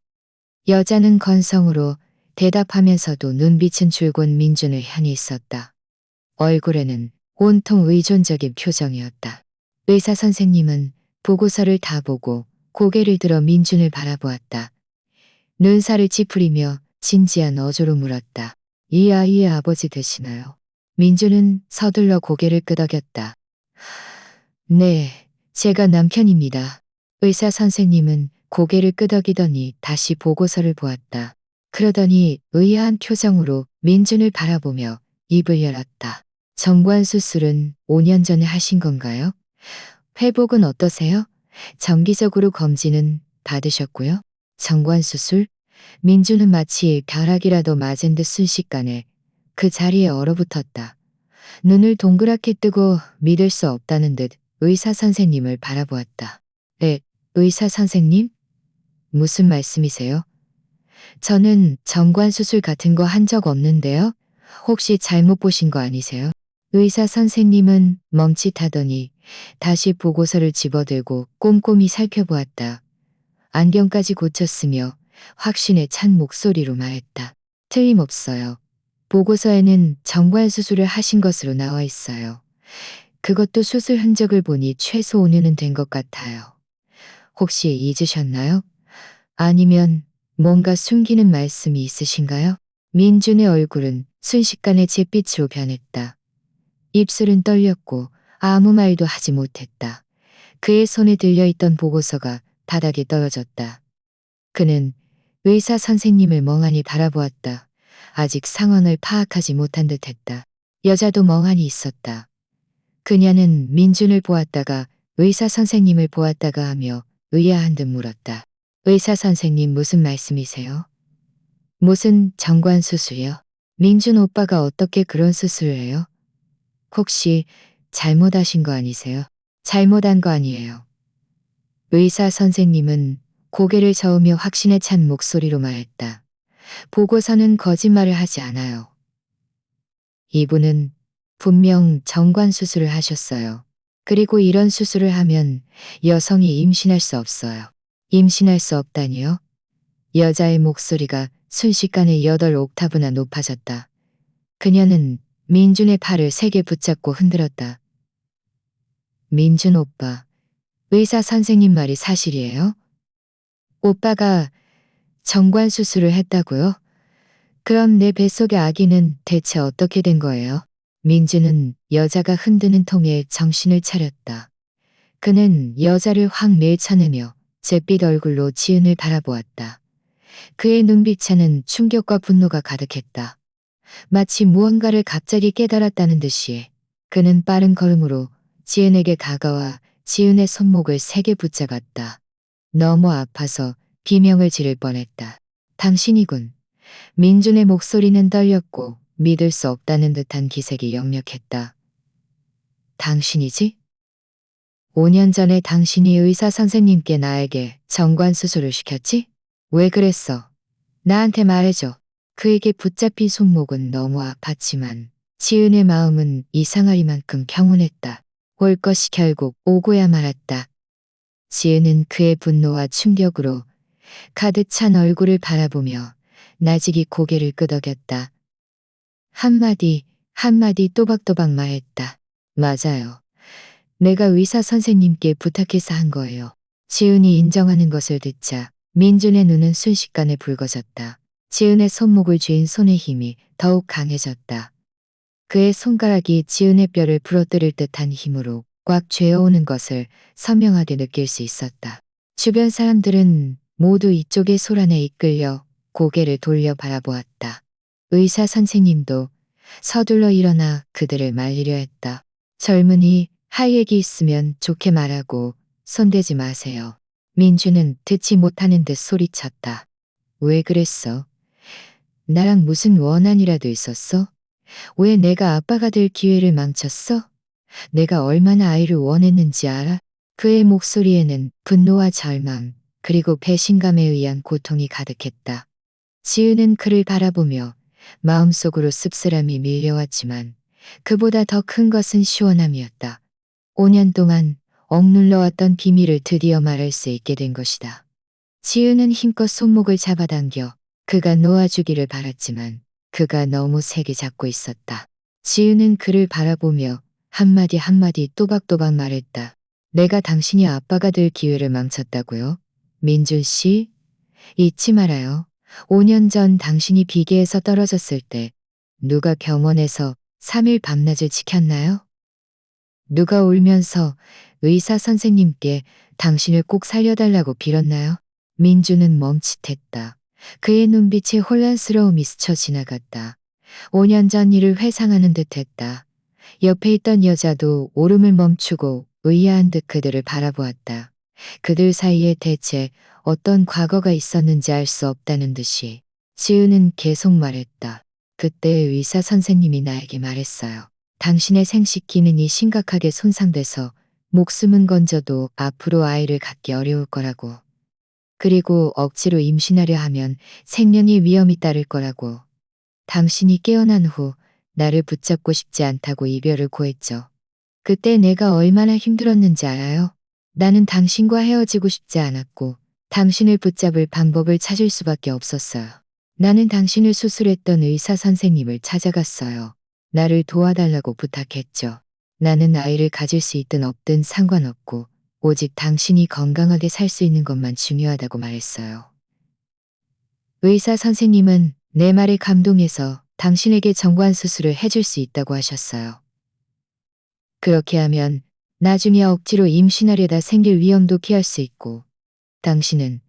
A: 여자는 건성으로 대답하면서도 눈빛은 줄곧 민준을 향해 있었다. 얼굴에는 온통 의존적인 표정이었다. 의사 선생님은 보고서를 다 보고 고개를 들어 민준을 바라보았다. 눈살을 찌푸리며 진지한 어조로 물었다. 이 아이의 아버지 되시나요? 민준은 서둘러 고개를 끄덕였다. 네, 제가 남편입니다. 의사 선생님은 고개를 끄덕이더니 다시 보고서를 보았다. 그러더니 의아한 표정으로 민준을 바라보며 입을 열었다. 정관 수술은 5년 전에 하신 건가요? 회복은 어떠세요? 정기적으로 검진은 받으셨고요. 정관 수술? 민주는 마치 벼락이라도 맞은 듯 순식간에 그 자리에 얼어붙었다. 눈을 동그랗게 뜨고 믿을 수 없다는 듯 의사 선생님을 바라보았다. 네, 의사 선생님? 무슨 말씀이세요? 저는 정관 수술 같은 거 한 적 없는데요. 혹시 잘못 보신 거 아니세요? 의사 선생님은 멈칫하더니 다시 보고서를 집어들고 꼼꼼히 살펴보았다. 안경까지 고쳤으며 확신에 찬 목소리로 말했다. 틀림없어요. 보고서에는 정관 수술을 하신 것으로 나와 있어요. 그것도 수술 흔적을 보니 최소 5년은 된 것 같아요. 혹시 잊으셨나요? 아니면 뭔가 숨기는 말씀이 있으신가요? 민준의 얼굴은 순식간에 잿빛으로 변했다. 입술은 떨렸고 아무 말도 하지 못했다. 그의 손에 들려있던 보고서가 바닥에 떨어졌다. 그는 의사 선생님을 멍하니 바라보았다. 아직 상황을 파악하지 못한 듯했다. 여자도 멍하니 있었다. 그녀는 민준을 보았다가 의사 선생님을 보았다가 하며 의아한 듯 물었다. 의사 선생님 무슨 말씀이세요? 무슨 정관 수술이요? 민준 오빠가 어떻게 그런 수술을 해요? 혹시 잘못하신 거 아니세요? 잘못한 거 아니에요. 의사 선생님은 고개를 저으며 확신에 찬 목소리로 말했다. 보고서는 거짓말을 하지 않아요. 이분은 분명 정관 수술을 하셨어요. 그리고 이런 수술을 하면 여성이 임신할 수 없어요. 임신할 수 없다니요? 여자의 목소리가 순식간에 8옥타브나 높아졌다. 그녀는 민준의 팔을 세게 붙잡고 흔들었다. 민준 오빠, 의사 선생님 말이 사실이에요? 오빠가 정관 수술을 했다고요? 그럼 내 뱃속의 아기는 대체 어떻게 된 거예요? 민준은 여자가 흔드는 통에 정신을 차렸다. 그는 여자를 확 내쳐내며 잿빛 얼굴로 지은을 바라보았다. 그의 눈빛에는 충격과 분노가 가득했다. 마치 무언가를 갑자기 깨달았다는 듯이 그는 빠른 걸음으로 지은에게 다가와 지은의 손목을 세게 붙잡았다. 너무 아파서 비명을 지를 뻔했다. 당신이군. 민준의 목소리는 떨렸고 믿을 수 없다는 듯한 기색이 역력했다. 당신이지? 5년 전에 당신이 의사 선생님께 나에게 정관 수술을 시켰지? 왜 그랬어? 나한테 말해줘. 그에게 붙잡힌 손목은 너무 아팠지만 지은의 마음은 이상하리만큼 평온했다. 올 것이 결국 오고야 말았다. 지은은 그의 분노와 충격으로 가득 찬 얼굴을 바라보며 나직이 고개를 끄덕였다. 한마디 또박또박 말했다. 맞아요. 내가 의사 선생님께 부탁해서 한 거예요. 지은이 인정하는 것을 듣자 민준의 눈은 순식간에 붉어졌다. 지은의 손목을 쥔 손의 힘이 더욱 강해졌다. 그의 손가락이 지은의 뼈를 부러뜨릴 듯한 힘으로 꽉 쥐어오는 것을 선명하게 느낄 수 있었다. 주변 사람들은 모두 이쪽의 소란에 이끌려 고개를 돌려 바라보았다. 의사 선생님도 서둘러 일어나 그들을 말리려 했다. 젊은이, 할 얘기 있으면 좋게 말하고 손대지 마세요. 민주는 듣지 못하는 듯 소리쳤다. 왜 그랬어? 나랑 무슨 원한이라도 있었어? 왜 내가 아빠가 될 기회를 망쳤어? 내가 얼마나 아이를 원했는지 알아? 그의 목소리에는 분노와 절망, 그리고 배신감에 의한 고통이 가득했다. 지은은 그를 바라보며 마음속으로 씁쓸함이 밀려왔지만 그보다 더 큰 것은 시원함이었다. 5년 동안 억눌러왔던 비밀을 드디어 말할 수 있게 된 것이다. 지은은 힘껏 손목을 잡아당겨 그가 놓아주기를 바랐지만 그가 너무 세게 잡고 있었다. 지은은 그를 바라보며 한마디 또박또박 말했다. 내가 당신이 아빠가 될 기회를 망쳤다고요? 민준 씨? 잊지 말아요. 5년 전 당신이 비계에서 떨어졌을 때 누가 병원에서 3일 밤낮을 지켰나요? 누가 울면서 의사 선생님께 당신을 꼭 살려달라고 빌었나요? 민주는 멈칫했다. 그의 눈빛에 혼란스러움이 스쳐 지나갔다. 5년 전 일을 회상하는 듯했다. 옆에 있던 여자도 오름을 멈추고 의아한 듯 그들을 바라보았다. 그들 사이에 대체 어떤 과거가 있었는지 알 수 없다는 듯이 지은은 계속 말했다. 그때 의사 선생님이 나에게 말했어요. 당신의 생식 기능이 심각하게 손상돼서 목숨은 건져도 앞으로 아이를 갖기 어려울 거라고. 그리고 억지로 임신하려 하면 생명의 위험이 따를 거라고. 당신이 깨어난 후 나를 붙잡고 싶지 않다고 이별을 고했죠. 그때 내가 얼마나 힘들었는지 알아요? 나는 당신과 헤어지고 싶지 않았고 당신을 붙잡을 방법을 찾을 수밖에 없었어요. 나는 당신을 수술했던 의사 선생님을 찾아갔어요. 나를 도와달라고 부탁했죠. 나는 아이를 가질 수 있든 없든 상관없고 오직 당신이 건강하게 살 수 있는 것만 중요하다고 말했어요. 의사 선생님은 내 말에 감동해서 당신에게 정관 수술을 해줄 수 있다고 하셨어요. 그렇게 하면 나중에 억지로 임신하려다 생길 위험도 피할 수 있고 당신은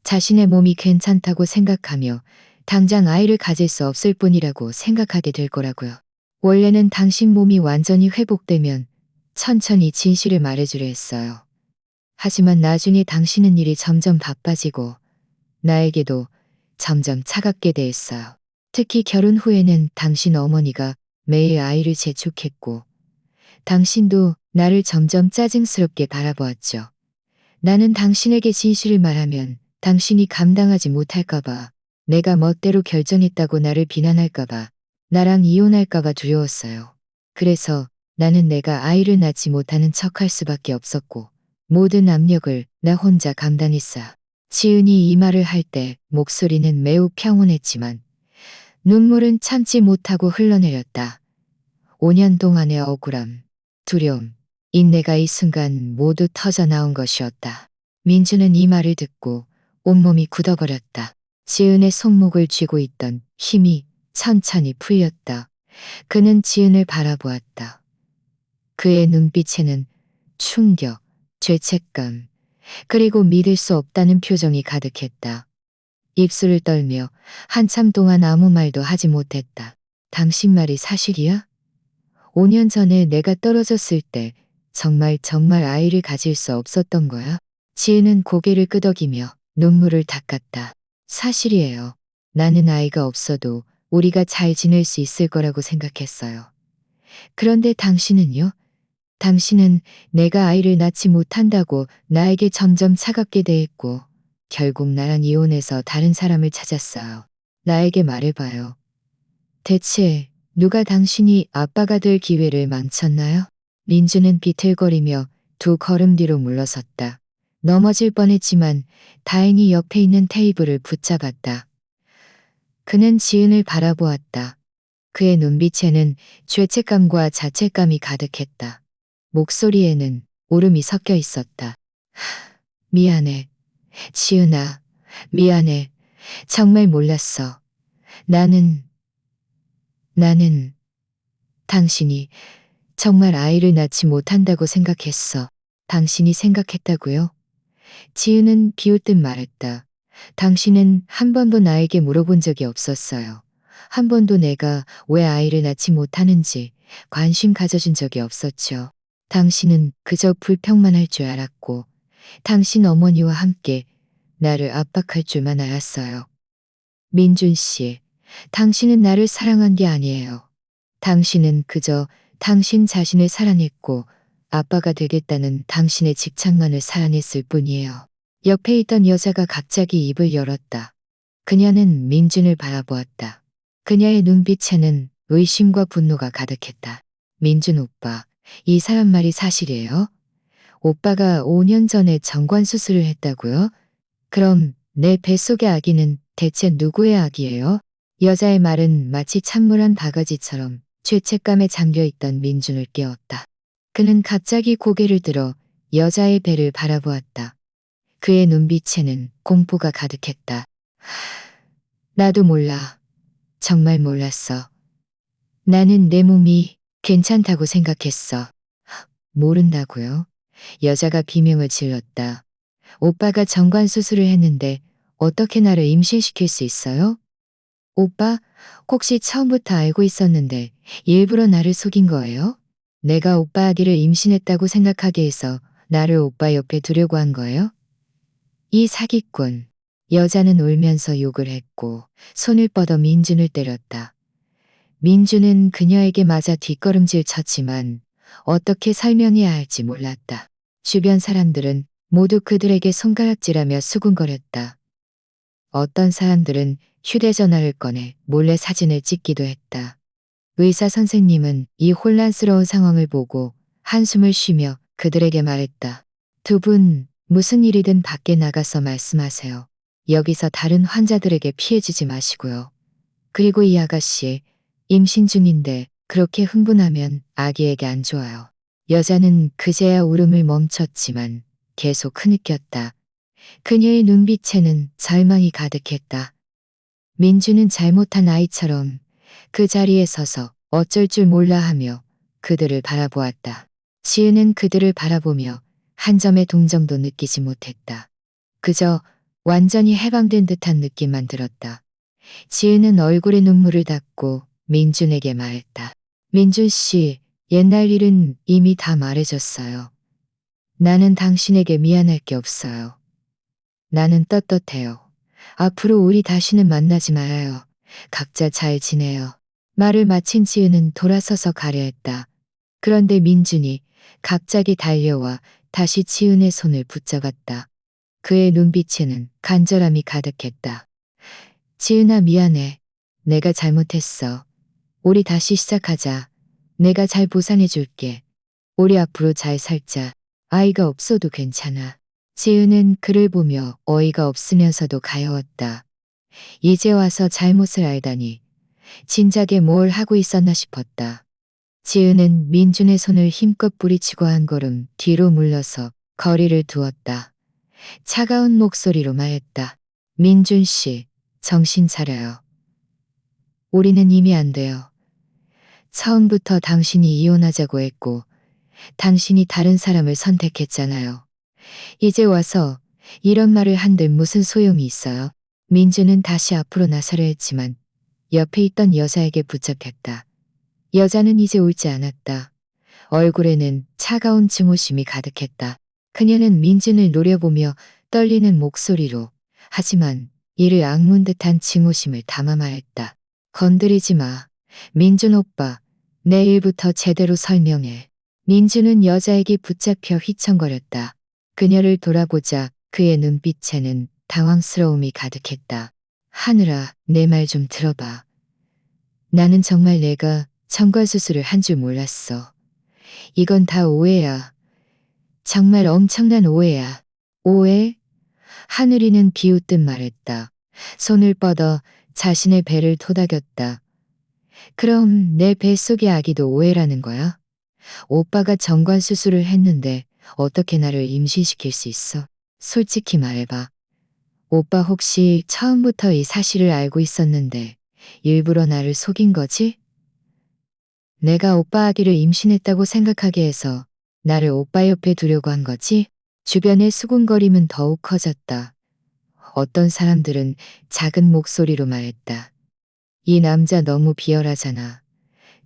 A: 자신의 몸이 괜찮다고 생각하며 당장 아이를 가질 수 없을 뿐이라고 생각하게 될 거라고요. 원래는 당신 몸이 완전히 회복되면 천천히 진실을 말해주려 했어요. 하지만 나중에 당신은 일이 점점 바빠지고 나에게도 점점 차갑게 대했어요. 특히 결혼 후에는 당신 어머니가 매일 아이를 재촉했고 당신도 나를 점점 짜증스럽게 바라보았죠. 나는 당신에게 진실을 말하면 당신이 감당하지 못할까봐, 내가 멋대로 결정했다고 나를 비난할까봐, 나랑 이혼할까봐 두려웠어요. 그래서 나는 내가 아이를 낳지 못하는 척할 수밖에 없었고 모든 압력을 나 혼자 감당했어요. 지은이 이 말을 할 때 목소리는 매우 평온했지만 눈물은 참지 못하고 흘러내렸다. 5년 동안의 억울함, 두려움, 인내가 이 순간 모두 터져 나온 것이었다. 민주는 이 말을 듣고 온몸이 굳어버렸다. 지은의 손목을 쥐고 있던 힘이 천천히 풀렸다. 그는 지은을 바라보았다. 그의 눈빛에는 충격, 죄책감, 그리고 믿을 수 없다는 표정이 가득했다. 입술을 떨며 한참 동안 아무 말도 하지 못했다. 당신 말이 사실이야? 5년 전에 내가 떨어졌을 때 정말 아이를 가질 수 없었던 거야? 지은은 고개를 끄덕이며 눈물을 닦았다. 사실이에요. 나는 아이가 없어도 우리가 잘 지낼 수 있을 거라고 생각했어요. 그런데 당신은요? 당신은 내가 아이를 낳지 못한다고 나에게 점점 차갑게 대했고, 결국 나랑 이혼해서 다른 사람을 찾았어요. 나에게 말해봐요. 대체 누가 당신이 아빠가 될 기회를 망쳤나요? 민주는 비틀거리며 두 걸음 뒤로 물러섰다. 넘어질 뻔했지만 다행히 옆에 있는 테이블을 붙잡았다. 그는 지은을 바라보았다. 그의 눈빛에는 죄책감과 자책감이 가득했다. 목소리에는 울음이 섞여 있었다. 미안해. 지은아, 미안해. 정말 몰랐어. 나는 당신이 정말 아이를 낳지 못한다고 생각했어. 당신이 생각했다고요? 지은은 비웃듯 말했다. 당신은 한 번도 나에게 물어본 적이 없었어요. 한 번도 내가 왜 아이를 낳지 못하는지 관심 가져준 적이 없었죠. 당신은 그저 불평만 할 줄 알았고, 당신 어머니와 함께 나를 압박할 줄만 알았어요. 민준 씨, 당신은 나를 사랑한 게 아니에요. 당신은 그저 당신 자신을 사랑했고 아빠가 되겠다는 당신의 집착만을 사랑했을 뿐이에요. 옆에 있던 여자가 갑자기 입을 열었다. 그녀는 민준을 바라보았다. 그녀의 눈빛에는 의심과 분노가 가득했다. 민준 오빠, 이 사람 말이 사실이에요? 오빠가 5년 전에 정관 수술을 했다고요? 그럼 내 뱃속의 아기는 대체 누구의 아기예요? 여자의 말은 마치 찬물한 바가지처럼 죄책감에 잠겨있던 민준을 깨웠다. 그는 갑자기 고개를 들어 여자의 배를 바라보았다. 그의 눈빛에는 공포가 가득했다. 나도 몰라. 정말 몰랐어. 나는 내 몸이 괜찮다고 생각했어. 모른다고요? 여자가 비명을 질렀다. 오빠가 정관 수술을 했는데 어떻게 나를 임신시킬 수 있어요? 오빠, 혹시 처음부터 알고 있었는데 일부러 나를 속인 거예요? 내가 오빠 아기를 임신했다고 생각하게 해서 나를 오빠 옆에 두려고 한 거예요? 이 사기꾼. 여자는 울면서 욕을 했고 손을 뻗어 민준을 때렸다. 민준은 그녀에게 맞아 뒷걸음질 쳤지만 어떻게 설명해야 할지 몰랐다. 주변 사람들은 모두 그들에게 손가락질하며 수군거렸다. 어떤 사람들은 휴대전화를 꺼내 몰래 사진을 찍기도 했다. 의사 선생님은 이 혼란스러운 상황을 보고 한숨을 쉬며 그들에게 말했다. 두 분, 무슨 일이든 밖에 나가서 말씀하세요. 여기서 다른 환자들에게 피해 주지 마시고요. 그리고 이 아가씨, 임신 중인데 그렇게 흥분하면 아기에게 안 좋아요. 여자는 그제야 울음을 멈췄지만 계속 흐느꼈다. 그녀의 눈빛에는 절망이 가득했다. 민주는 잘못한 아이처럼 그 자리에 서서 어쩔 줄 몰라 하며 그들을 바라보았다. 지은은 그들을 바라보며 한 점의 동정도 느끼지 못했다. 그저 완전히 해방된 듯한 느낌만 들었다. 지은은 얼굴에 눈물을 닦고 민준에게 말했다. 민준 씨, 옛날 일은 이미 다 말해줬어요. 나는 당신에게 미안할 게 없어요. 나는 떳떳해요. 앞으로 우리 다시는 만나지 말아요. 각자 잘 지내요. 말을 마친 지은은 돌아서서 가려 했다. 그런데 민준이 갑자기 달려와 다시 지은의 손을 붙잡았다. 그의 눈빛에는 간절함이 가득했다. 지은아, 미안해. 내가 잘못했어. 우리 다시 시작하자. 내가 잘 보상해 줄게. 우리 앞으로 잘 살자. 아이가 없어도 괜찮아. 지은은 그를 보며 어이가 없으면서도 가여웠다. 이제 와서 잘못을 알다니 진작에 뭘 하고 있었나 싶었다. 지은은 민준의 손을 힘껏 뿌리치고 한 걸음 뒤로 물러서 거리를 두었다. 차가운 목소리로 말했다. 민준 씨, 정신 차려요. 우리는 이미 안 돼요. 처음부터 당신이 이혼하자고 했고 당신이 다른 사람을 선택했잖아요. 이제 와서 이런 말을 한들 무슨 소용이 있어요. 민주는 다시 앞으로 나서려 했지만 옆에 있던 여자에게 붙잡혔다. 여자는 이제 울지 않았다. 얼굴에는 차가운 증오심이 가득했다. 그녀는 민준을 노려보며 떨리는 목소리로 하지만 이를 악문 듯한 증오심을 담아 말했다. 건드리지 마. 민준 오빠, 내일부터 제대로 설명해. 민준은 여자에게 붙잡혀 휘청거렸다. 그녀를 돌아보자 그의 눈빛에는 당황스러움이 가득했다. 하늘아, 내 말 좀 들어봐. 나는 정말 내가 청과 수술을 한 줄 몰랐어. 이건 다 오해야. 정말 엄청난 오해야. 오해? 하늘이는 비웃듯 말했다. 손을 뻗어 자신의 배를 토닥였다. 그럼 내 뱃속의 아기도 오해라는 거야? 오빠가 정관 수술을 했는데 어떻게 나를 임신시킬 수 있어? 솔직히 말해봐. 오빠 혹시 처음부터 이 사실을 알고 있었는데 일부러 나를 속인 거지? 내가 오빠 아기를 임신했다고 생각하게 해서 나를 오빠 옆에 두려고 한 거지? 주변의 수군거림은 더욱 커졌다. 어떤 사람들은 작은 목소리로 말했다. 이 남자 너무 비열하잖아.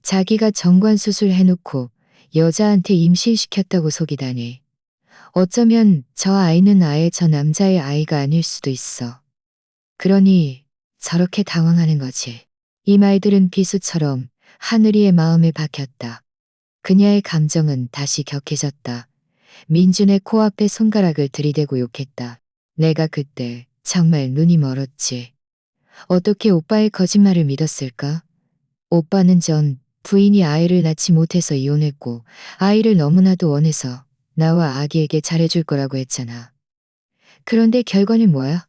A: 자기가 정관 수술 해놓고 여자한테 임신시켰다고 속이다니. 어쩌면 저 아이는 아예 저 남자의 아이가 아닐 수도 있어. 그러니 저렇게 당황하는 거지. 이 말들은 비수처럼 하늘이의 마음에 박혔다. 그녀의 감정은 다시 격해졌다. 민준의 코앞에 손가락을 들이대고 욕했다. 내가 그때 정말 눈이 멀었지. 어떻게 오빠의 거짓말을 믿었을까? 오빠는 전 부인이 아이를 낳지 못해서 이혼했고 아이를 너무나도 원해서 나와 아기에게 잘해줄 거라고 했잖아. 그런데 결과는 뭐야?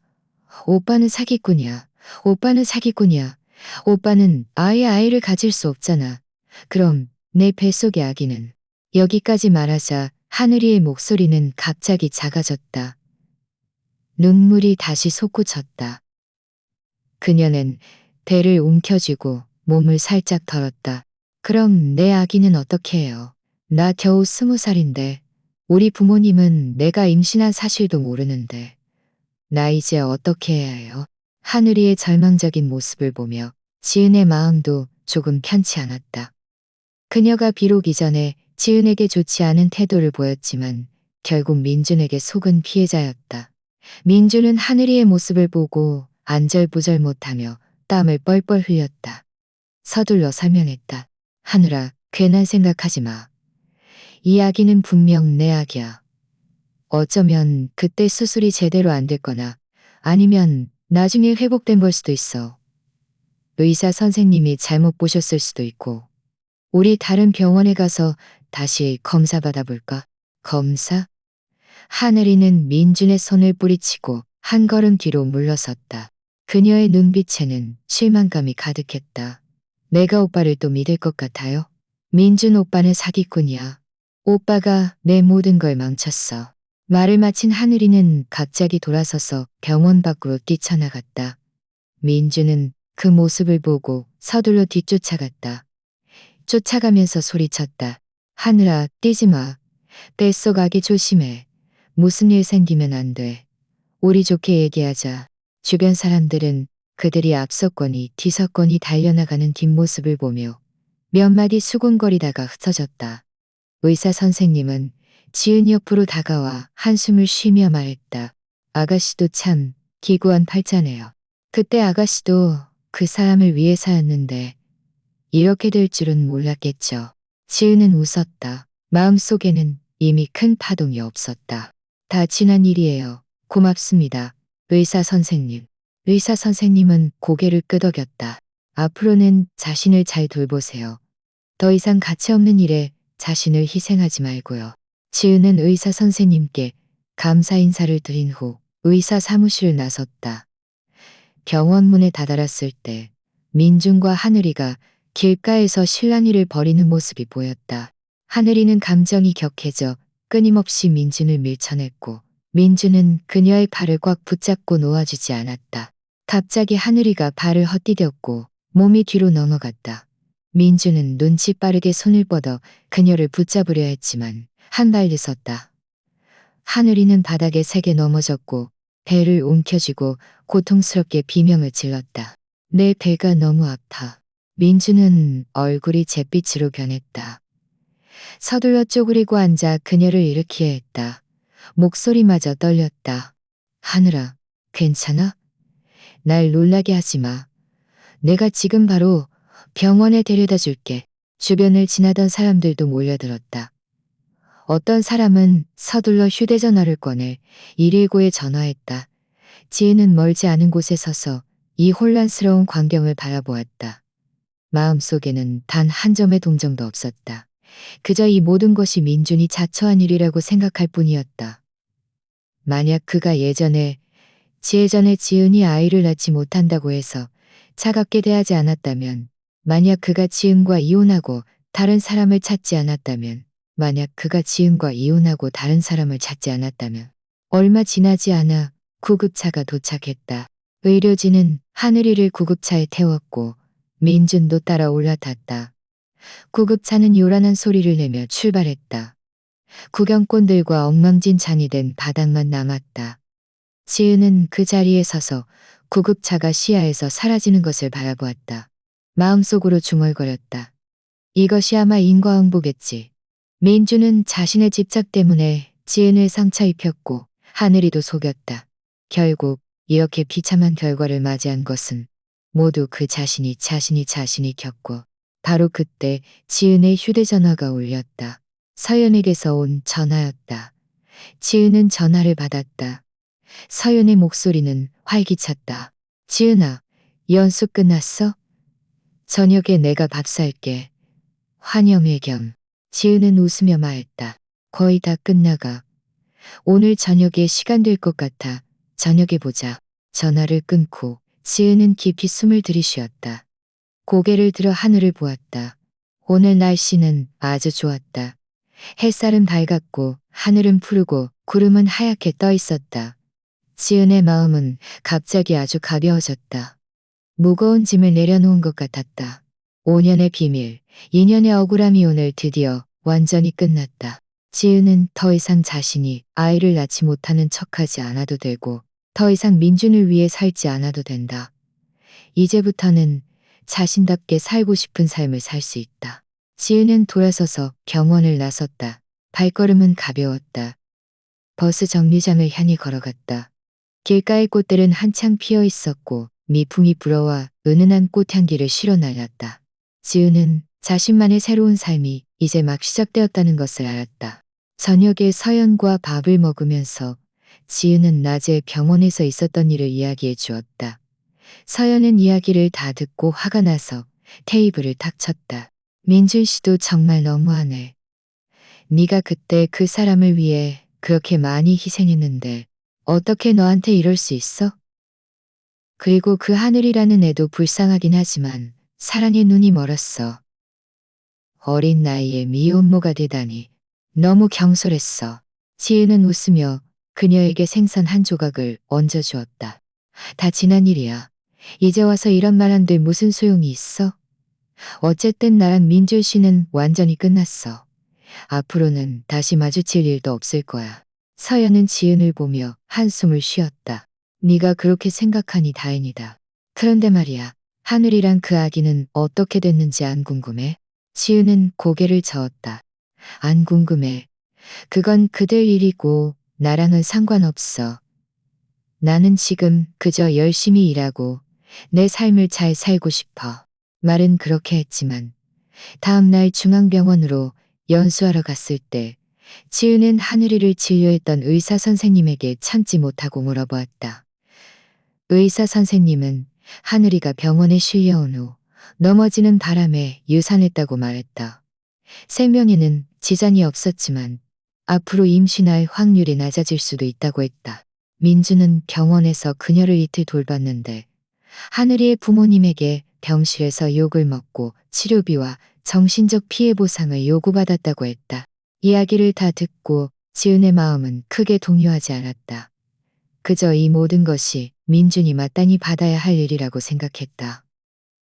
A: 오빠는 사기꾼이야. 오빠는 사기꾼이야. 오빠는 아예 아이를 가질 수 없잖아. 그럼 내 뱃속의 아기는? 여기까지 말하자 하늘이의 목소리는 갑자기 작아졌다. 눈물이 다시 솟구쳤다. 그녀는 배를 움켜쥐고 몸을 살짝 덜었다. 그럼 내 아기는 어떻게 해요? 나 겨우 20살인데 우리 부모님은 내가 임신한 사실도 모르는데 나 이제 어떻게 해야 해요? 하늘이의 절망적인 모습을 보며 지은의 마음도 조금 편치 않았다. 그녀가 비록 이전에 지은에게 좋지 않은 태도를 보였지만 결국 민준에게 속은 피해자였다. 민준은 하늘이의 모습을 보고 안절부절 못하며 땀을 뻘뻘 흘렸다. 서둘러 설명했다. 하늘아, 괜한 생각하지 마. 이 아기는 분명 내 아기야. 어쩌면 그때 수술이 제대로 안 됐거나 아니면 나중에 회복된 걸 수도 있어. 의사 선생님이 잘못 보셨을 수도 있고. 우리 다른 병원에 가서 다시 검사 받아볼까? 검사? 하늘이는 민준의 손을 뿌리치고 한 걸음 뒤로 물러섰다. 그녀의 눈빛에는 실망감이 가득했다. 내가 오빠를 또 믿을 것 같아요? 민준 오빠는 사기꾼이야. 오빠가 내 모든 걸 망쳤어. 말을 마친 하늘이는 갑자기 돌아서서 병원 밖으로 뛰쳐나갔다. 민준은 그 모습을 보고 서둘러 뒤쫓아갔다. 쫓아가면서 소리쳤다. 하늘아, 뛰지 마. 뱃속 아기 조심해. 무슨 일 생기면 안 돼. 우리 좋게 얘기하자. 주변 사람들은 그들이 앞섰거니 뒤섰거니 달려나가는 뒷모습을 보며 몇 마디 수군거리다가 흩어졌다. 의사 선생님은 지은 옆으로 다가와 한숨을 쉬며 말했다. 아가씨도 참 기구한 팔자네요. 그때 아가씨도 그 사람을 위해서였는데 이렇게 될 줄은 몰랐겠죠. 지은은 웃었다. 마음속에는 이미 큰 파동이 없었다. 다 지난 일이에요. 고맙습니다. 의사 선생님. 의사 선생님은 고개를 끄덕였다. 앞으로는 자신을 잘 돌보세요. 더 이상 가치없는 일에 자신을 희생하지 말고요. 지은은 의사 선생님께 감사 인사를 드린 후 의사 사무실을 나섰다. 병원 문에 다다랐을 때 민준과 하늘이가 길가에서 실랑이를 벌이는 모습이 보였다. 하늘이는 감정이 격해져 끊임없이 민준을 밀쳐냈고 민준은 그녀의 발을 꽉 붙잡고 놓아주지 않았다. 갑자기 하늘이가 발을 헛디뎠고 몸이 뒤로 넘어갔다. 민준은 눈치 빠르게 손을 뻗어 그녀를 붙잡으려 했지만 한 발 늦었다. 하늘이는 바닥에 세게 넘어졌고 배를 움켜쥐고 고통스럽게 비명을 질렀다. 내 배가 너무 아파. 민주는 얼굴이 잿빛으로 변했다. 서둘러 쪼그리고 앉아 그녀를 일으키려 했다. 목소리마저 떨렸다. 하늘아, 괜찮아? 날 놀라게 하지 마. 내가 지금 바로 병원에 데려다 줄게. 주변을 지나던 사람들도 몰려들었다. 어떤 사람은 서둘러 휴대전화를 꺼내 119에 전화했다. 지혜는 멀지 않은 곳에 서서 이 혼란스러운 광경을 바라보았다. 마음속에는 단 한 점의 동정도 없었다. 그저 이 모든 것이 민준이 자처한 일이라고 생각할 뿐이었다. 만약 그가 예전에 지혜 전에 지은이 아이를 낳지 못한다고 해서 차갑게 대하지 않았다면, 만약 그가 지은과 이혼하고 다른 사람을 찾지 않았다면, 만약 그가 지은과 이혼하고 다른 사람을 찾지 않았다면, 얼마 지나지 않아 구급차가 도착했다. 의료진은 하늘이를 구급차에 태웠고 민준도 따라 올라탔다. 구급차는 요란한 소리를 내며 출발했다. 구경꾼들과 엉망진창이 된 바닥만 남았다. 지은은 그 자리에 서서 구급차가 시야에서 사라지는 것을 바라보았다. 마음속으로 중얼거렸다. 이것이 아마 인과응보겠지. 민주는 자신의 집착 때문에 지은을 상처 입혔고 하늘이도 속였다. 결국 이렇게 비참한 결과를 맞이한 것은 모두 그 자신이 겪고, 바로 그때 지은의 휴대전화가 울렸다. 서연에게서 온 전화였다. 지은은 전화를 받았다. 서연의 목소리는 활기찼다. 지은아, 연수 끝났어? 저녁에 내가 밥 살게. 환영회겸. 지은은 웃으며 말했다. 거의 다 끝나가. 오늘 저녁에 시간 될 것 같아. 저녁에 보자. 전화를 끊고 지은은 깊이 숨을 들이쉬었다. 고개를 들어 하늘을 보았다. 오늘 날씨는 아주 좋았다. 햇살은 밝았고 하늘은 푸르고 구름은 하얗게 떠 있었다. 지은의 마음은 갑자기 아주 가벼워졌다. 무거운 짐을 내려놓은 것 같았다. 5년의 비밀, 2년의 억울함이 오늘 드디어 완전히 끝났다. 지은은 더 이상 자신이 아이를 낳지 못하는 척하지 않아도 되고, 더 이상 민준을 위해 살지 않아도 된다. 이제부터는 자신답게 살고 싶은 삶을 살 수 있다. 지은은 돌아서서 병원을 나섰다. 발걸음은 가벼웠다. 버스 정류장을 향해 걸어갔다. 길가의 꽃들은 한창 피어 있었고 미풍이 불어와 은은한 꽃향기를 실어 날렸다. 지은은 자신만의 새로운 삶이 이제 막 시작되었다는 것을 알았다. 저녁에 서연과 밥을 먹으면서 지은은 낮에 병원에서 있었던 일을 이야기해 주었다. 서연은 이야기를 다 듣고 화가 나서 테이블을 탁 쳤다. 민준 씨도 정말 너무하네. 네가 그때 그 사람을 위해 그렇게 많이 희생했는데 어떻게 너한테 이럴 수 있어? 그리고 그 하늘이라는 애도 불쌍하긴 하지만 사랑의 눈이 멀었어. 어린 나이에 미혼모가 되다니 너무 경솔했어. 지은은 웃으며 그녀에게 생선 한 조각을 얹어주었다. 다 지난 일이야. 이제 와서 이런 말 한들 무슨 소용이 있어? 어쨌든 나랑 민준 씨는 완전히 끝났어. 앞으로는 다시 마주칠 일도 없을 거야. 서연은 지은을 보며 한숨을 쉬었다. 네가 그렇게 생각하니 다행이다. 그런데 말이야, 하늘이랑 그 아기는 어떻게 됐는지 안 궁금해? 지은은 고개를 저었다. 안 궁금해. 그건 그들 일이고 나랑은 상관없어. 나는 지금 그저 열심히 일하고 내 삶을 잘 살고 싶어. 말은 그렇게 했지만 다음 날 중앙병원으로 연수하러 갔을 때 지은은 하늘이를 진료했던 의사 선생님에게 참지 못하고 물어보았다. 의사 선생님은 하늘이가 병원에 실려온 후 넘어지는 바람에 유산했다고 말했다. 생명에는 지장이 없었지만 앞으로 임신할 확률이 낮아질 수도 있다고 했다. 민주는 병원에서 그녀를 이틀 돌봤는데 하늘이의 부모님에게 병실에서 욕을 먹고 치료비와 정신적 피해 보상을 요구받았다고 했다. 이야기를 다 듣고 지은의 마음은 크게 동요하지 않았다. 그저 이 모든 것이 민준이 마땅히 받아야 할 일이라고 생각했다.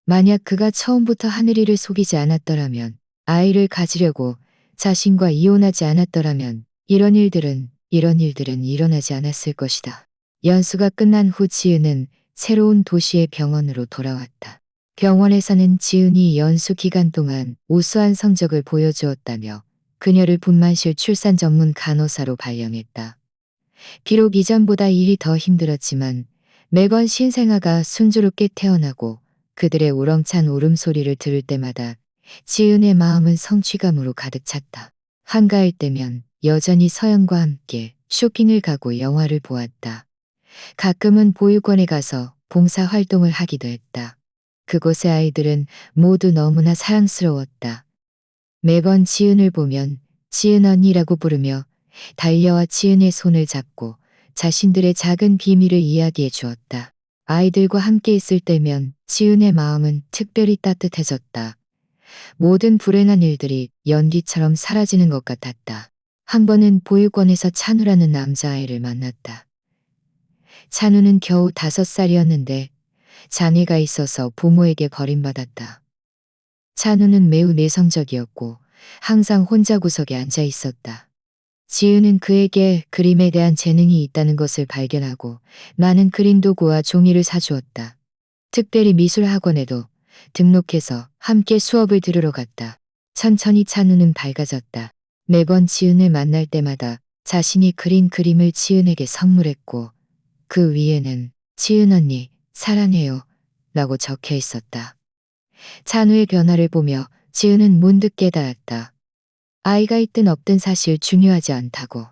A: 만약 그가 처음부터 하늘이를 속이지 않았더라면, 아이를 가지려고 자신과 이혼하지 않았더라면 이런 일들은 이런 일들은 일어나지 않았을 것이다. 연수가 끝난 후 지은은 새로운 도시의 병원으로 돌아왔다. 병원에서는 지은이 연수 기간 동안 우수한 성적을 보여주었다며 그녀를 분만실 출산 전문 간호사로 발령했다. 비록 이전보다 일이 더 힘들었지만 매번 신생아가 순조롭게 태어나고 그들의 우렁찬 울음소리를 들을 때마다 지은의 마음은 성취감으로 가득 찼다. 한가할 때면 여전히 서연과 함께 쇼핑을 가고 영화를 보았다. 가끔은 보육원에 가서 봉사활동을 하기도 했다. 그곳의 아이들은 모두 너무나 사랑스러웠다. 매번 지은을 보면 지은 언니라고 부르며 달려와 지은의 손을 잡고 자신들의 작은 비밀을 이야기해 주었다. 아이들과 함께 있을 때면 지은의 마음은 특별히 따뜻해졌다. 모든 불행한 일들이 연기처럼 사라지는 것 같았다. 한 번은 보육원에서 찬우라는 남자아이를 만났다. 찬우는 겨우 5살이었는데 장애가 있어서 부모에게 버림받았다. 찬우는 매우 내성적이었고 항상 혼자 구석에 앉아 있었다. 지은은 그에게 그림에 대한 재능이 있다는 것을 발견하고 많은 그림 도구와 종이를 사주었다. 특별히 미술학원에도 등록해서 함께 수업을 들으러 갔다. 천천히 찬우는 밝아졌다. 매번 지은을 만날 때마다 자신이 그린 그림을 지은에게 선물했고 그 위에는 지은 언니 사랑해요 라고 적혀 있었다. 찬우의 변화를 보며 지은은 문득 깨달았다. 아이가 있든 없든 사실 중요하지 않다고.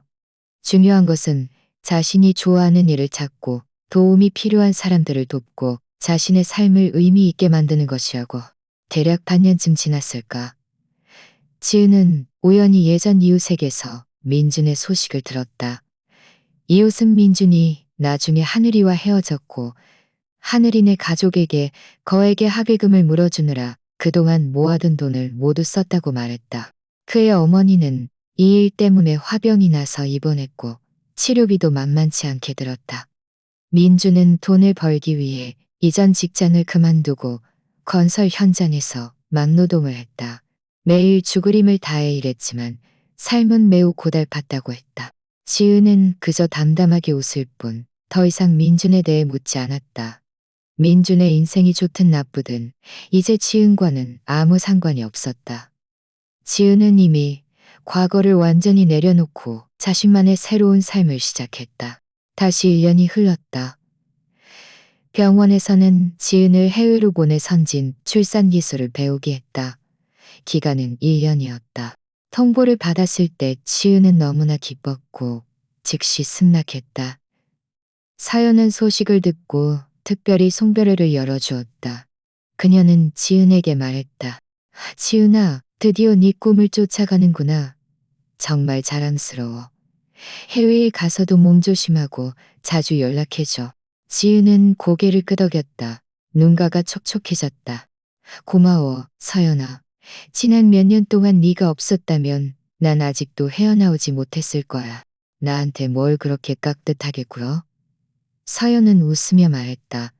A: 중요한 것은 자신이 좋아하는 일을 찾고 도움이 필요한 사람들을 돕고 자신의 삶을 의미 있게 만드는 것이라고. 대략 반년쯤 지났을까. 지은은 우연히 예전 이웃에게서 민준의 소식을 들었다. 이웃은 민준이 나중에 하늘이와 헤어졌고 하늘이네 가족에게 거액의 합의금을 물어주느라 그동안 모아둔 돈을 모두 썼다고 말했다. 그의 어머니는 이 일 때문에 화병이 나서 입원했고 치료비도 만만치 않게 들었다. 민주는 돈을 벌기 위해 이전 직장을 그만두고 건설 현장에서 막노동을 했다. 매일 죽으림을 다해 일했지만 삶은 매우 고달팠다고 했다. 지은은 그저 담담하게 웃을 뿐 더 이상 민준에 대해 묻지 않았다. 민준의 인생이 좋든 나쁘든 이제 지은과는 아무 상관이 없었다. 지은은 이미 과거를 완전히 내려놓고 자신만의 새로운 삶을 시작했다. 다시 1년이 흘렀다. 병원에서는 지은을 해외로 보내 선진 출산 기술을 배우게 했다. 기간은 1년이었다. 통보를 받았을 때 지은은 너무나 기뻤고 즉시 승낙했다. 사연은 소식을 듣고 특별히 송별회를 열어주었다. 그녀는 지은에게 말했다. 지은아, 드디어 네 꿈을 쫓아가는구나. 정말 자랑스러워. 해외에 가서도 몸조심하고 자주 연락해줘. 지은은 고개를 끄덕였다. 눈가가 촉촉해졌다. 고마워, 서연아. 지난 몇 년 동안 네가 없었다면 난 아직도 헤어나오지 못했을 거야. 나한테 뭘 그렇게 깍듯하게 굴어? 서연은 웃으며 말했다.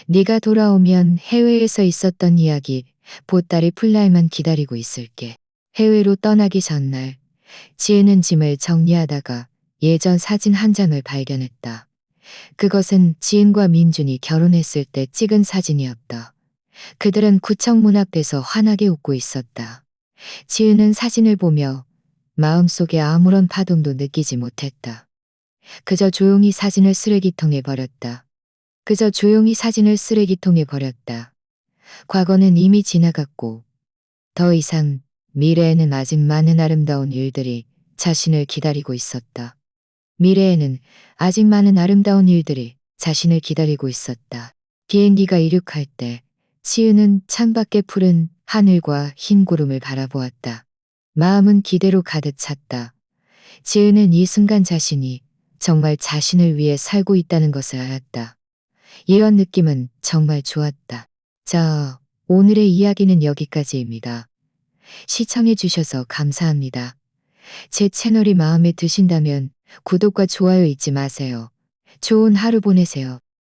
A: 네가 돌아오면 해외에서 있었던 이야기 보따리 풀 날만 기다리고 있을게. 해외로 떠나기 전날 지은은 짐을 정리하다가 예전 사진 한 장을 발견했다. 그것은 지은과 민준이 결혼했을 때 찍은 사진이었다. 그들은 구청 문 앞에서 환하게 웃고 있었다. 지은은 사진을 보며 마음속에 아무런 파동도 느끼지 못했다. 그저 조용히 사진을 쓰레기통에 버렸다. 그저 조용히 사진을 쓰레기통에 버렸다. 과거는 이미 지나갔고 더 이상 미래에는 아직 많은 아름다운 일들이 자신을 기다리고 있었다. 미래에는 아직 많은 아름다운 일들이 자신을 기다리고 있었다. 비행기가 이륙할 때 지은은 창밖에 푸른 하늘과 흰 구름을 바라보았다. 마음은 기대로 가득 찼다. 지은은 이 순간 자신이 정말 자신을 위해 살고 있다는 것을 알았다. 이런 느낌은 정말 좋았다. 자, 오늘의 이야기는 여기까지입니다. 시청해 주셔서 감사합니다. 제 채널이 마음에 드신다면 구독과 좋아요 잊지 마세요. 좋은 하루 보내세요.